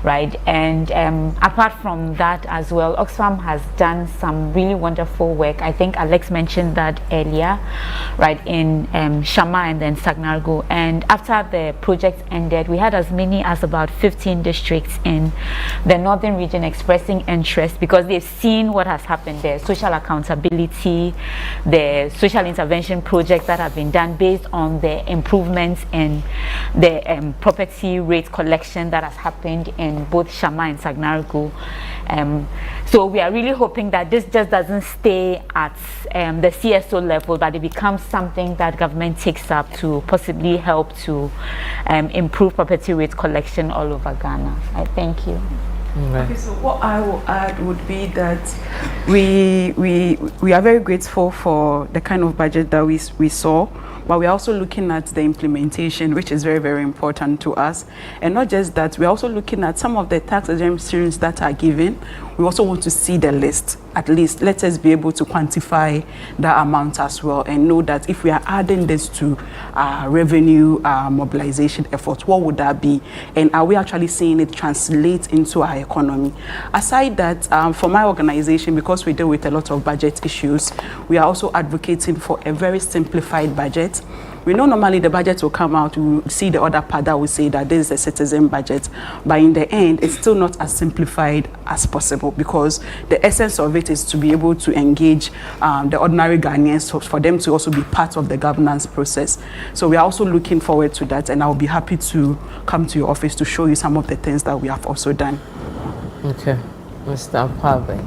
right? And apart from that as well, Oxfam has done some really wonderful work. I think Alex mentioned that earlier, right, in Shama and then Sagnargo. And after the project ended, we had as many as about 15 districts in the northern region expressing interest because they've seen what has happened there, social accountability, the social intervention projects that have been done based on the improvements in the property rate collection that has happened in both Shama and Sagnargo. So we are really hoping that this just doesn't stay at the CSO level, but it becomes something that government takes up to possibly help to improve property rate collection all over Ghana. I thank you. Okay, so what I will add would be that we are very grateful for the kind of budget that we saw, but we're also looking at the implementation, which is very, very important to us. And not just that, we're also looking at some of the tax exemptions that are given. We also want to see the list. At least let us be able to quantify that amount as well and know that if we are adding this to revenue mobilization efforts, what would that be? And are we actually seeing it translate into our economy? Aside that, for my organization, because we deal with a lot of budget issues, we are also advocating for a very simplified budget We know normally the budget will come out, we will see the other part that will say that this is a citizen budget, but in the end, it's still not as simplified as possible, because the essence of it is to be able to engage the ordinary Ghanaians for them to also be part of the governance process. So we are also looking forward to that, and I'll be happy to come to your office to show you some of the things that we have also done. Okay, Mr. Pave.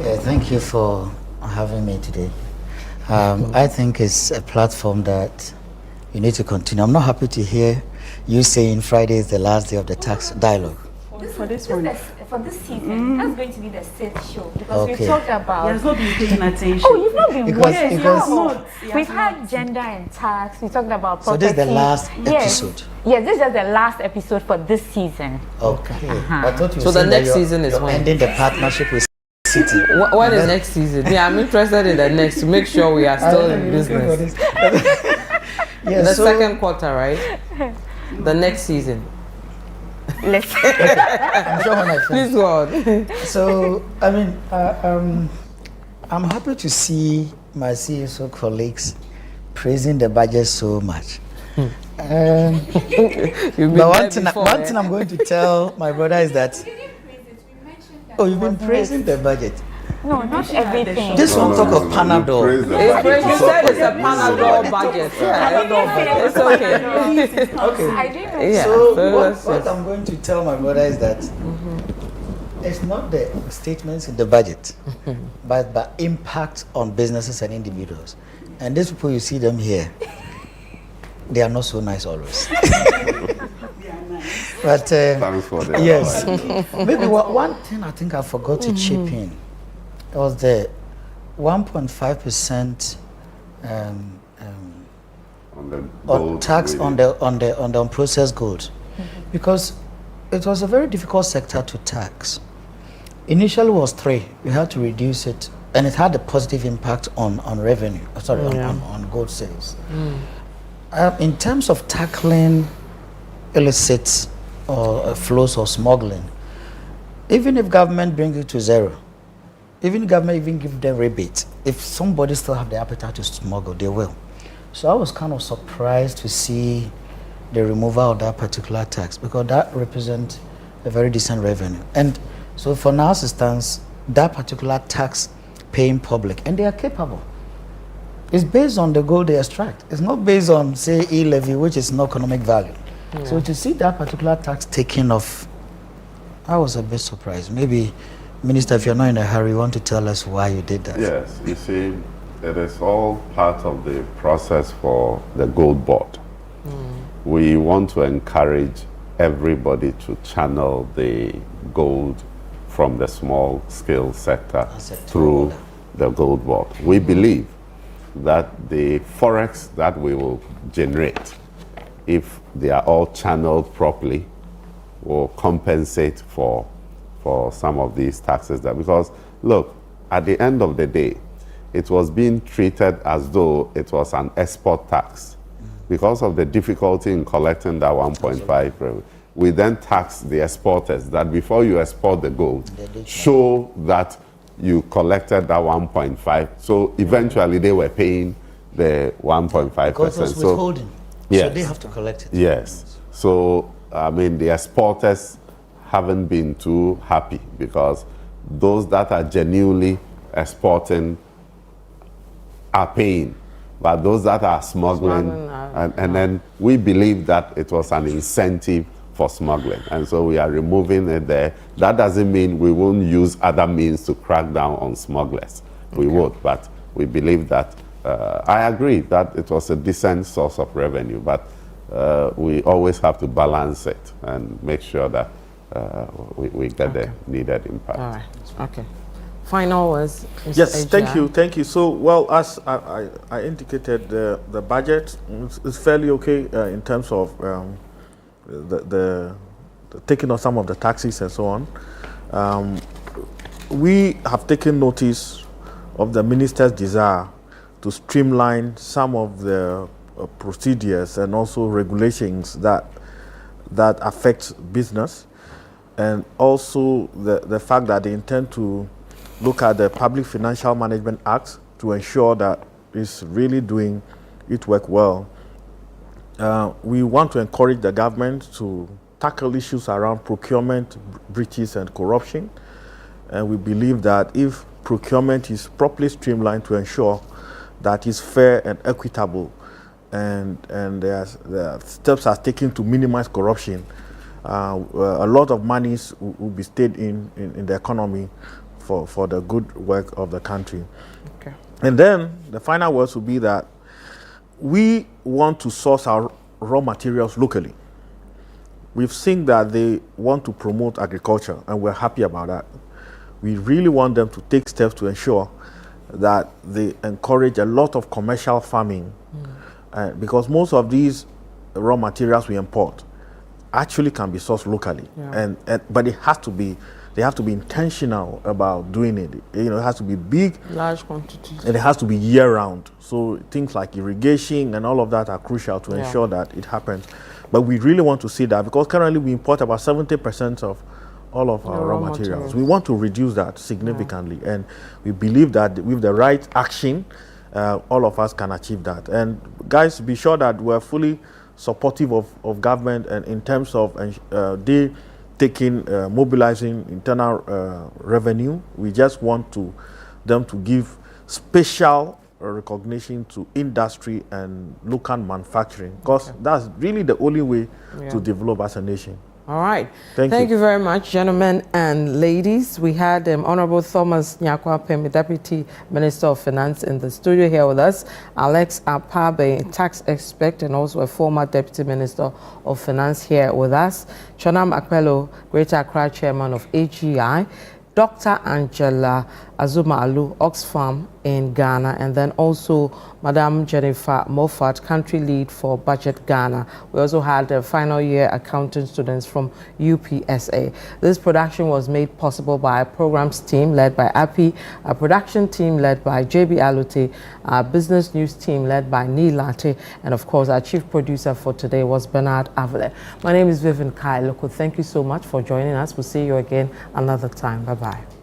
Yeah, thank you for having me today. I think it's a platform that you need to continue. I'm not happy to hear you saying Friday is the last day of the tax dialogue. For this one. For this season, that's going to be the 6th show, because Okay. we talked about. He has not been paying attention. Oh, you've not been watching. because- We've had gender and tax. We talked about So property. this is the last Yes. episode? Yes, this is just the last episode for this season. Okay. I thought you So were the saying that next you're- season is you're when? ending the partnership with City. When is next season? Yeah, I'm interested in the next to make sure we are still in business. Yeah, The so- second quarter, right? The next season. Let's. I'm sure when I finish. Please go on. So, I mean, I'm happy to see my CSO colleagues praising the budget so much. But one thing I'm going to tell my brother is that, oh, you've been praising the budget. No, not everything. This one talk of Panadol. You said it's a Panadol budget. Yeah, it's okay. Okay. I didn't know. Yeah, So so what I'm going to tell my brother is that it's not the statements in the budget, but the impact on businesses and individuals. And these people, you see them here, they are not so nice always. But Thanks for that. yes, maybe one thing I think I forgot to chip in was the 1.5% on tax on the unprocessed goods, because it was a very difficult sector to tax. Initially it was 3. We had to reduce it, and it had a positive impact on revenue. Sorry, on gold sales. In terms of tackling illicit or flows or smuggling, even if government brings it to 0, even government even give them rebate, if somebody still have the appetite to smuggle, they will. So I was kind of surprised to see the removal of that particular tax, because that represents a very decent revenue. And so for now, instance, that particular tax paying public, and they are capable. It's based on the gold they extract. It's not based on, say, e-levy, which is no economic value. Yeah. So to see that particular tax taken off, I was a bit surprised. Maybe, Minister, if you're not in a hurry, you want to tell us why you did that? Yes, you see, it is all part of the process for the gold board. We want to encourage everybody to channel the gold from the small scale sector through the gold board. We believe that the forex that we will generate, if they are all channeled properly, will compensate for some of these taxes. Because look, at the end of the day, it was being treated as though it was an export tax. Because of the difficulty in collecting that 1.5, we then tax the exporters that before you export the gold, show that you collected that 1.5. So eventually they were paying the 1.5%. Because it was withholding. Yes. So they have to collect it. Yes. So, I mean, the exporters haven't been too happy, because those that are genuinely exporting are paying, but those that are smuggling, and then we believe that it was an incentive for smuggling, and so we are removing it there. That doesn't mean we won't use other means to crack down on smugglers. We would, but we believe that, I agree that it was a decent source of revenue, but we always have to balance it and make sure that we get the needed impact. All right. Okay. Final words. Mr. Yes, Ejia. thank you. So, well, as I indicated, the budget is fairly okay in terms of the taking of some of the taxes and so on. We have taken notice of the minister's desire to streamline some of the procedures and also regulations that affect business, and also the fact that they intend to look at the Public Financial Management Act to ensure that it's really doing it work well. We want to encourage the government to tackle issues around procurement breaches and corruption. And we believe that if procurement is properly streamlined to ensure that it's fair and equitable, and the steps are taken to minimize corruption, a lot of monies will be stayed in the economy for the good work of the country. Okay. And then the final words will be that we want to source our raw materials locally. We've seen that they want to promote agriculture, and we're happy about that. We really want them to take steps to ensure that they encourage a lot of commercial farming, because most of these raw materials we import actually can be sourced locally, but it has to be, they have to be intentional about doing it. You know, it has to be big, large quantities, and it has to be year-round. So things like irrigation and all of that are crucial to ensure that it happens. But we really want to see that, because currently we import about 70% of all of our raw materials. We want to reduce that significantly, and we believe that with the right action, all of us can achieve that. And guys, be sure that we're fully supportive of government, and in terms of they taking, mobilizing internal revenue. We just want them to give special recognition to industry and local manufacturing, because that's really the only way to develop as a nation. All right. Thank you very much, gentlemen and ladies. We had Honorable Thomas Nyakwa-Pem, Deputy Minister of Finance, in the studio here with us. Alex Apabe, a tax expert and also a former Deputy Minister of Finance, here with us. Chonam Akpelo, Greater Accra Chairman of AGI. Dr. Angela Azuma-Alu, Oxfam in Ghana, and then also Madam Jennifer Moffat, Country Lead for Budget Ghana. We also had final year accounting students from UPSA. This production was made possible by a programs team led by API, a production team led by JB Alute, a business news team led by Neil Latte, and of course our chief producer for today was Bernard Avile. My name is Vivian Kai Loko. Thank you so much for joining us. We'll see you again another time. Bye-bye.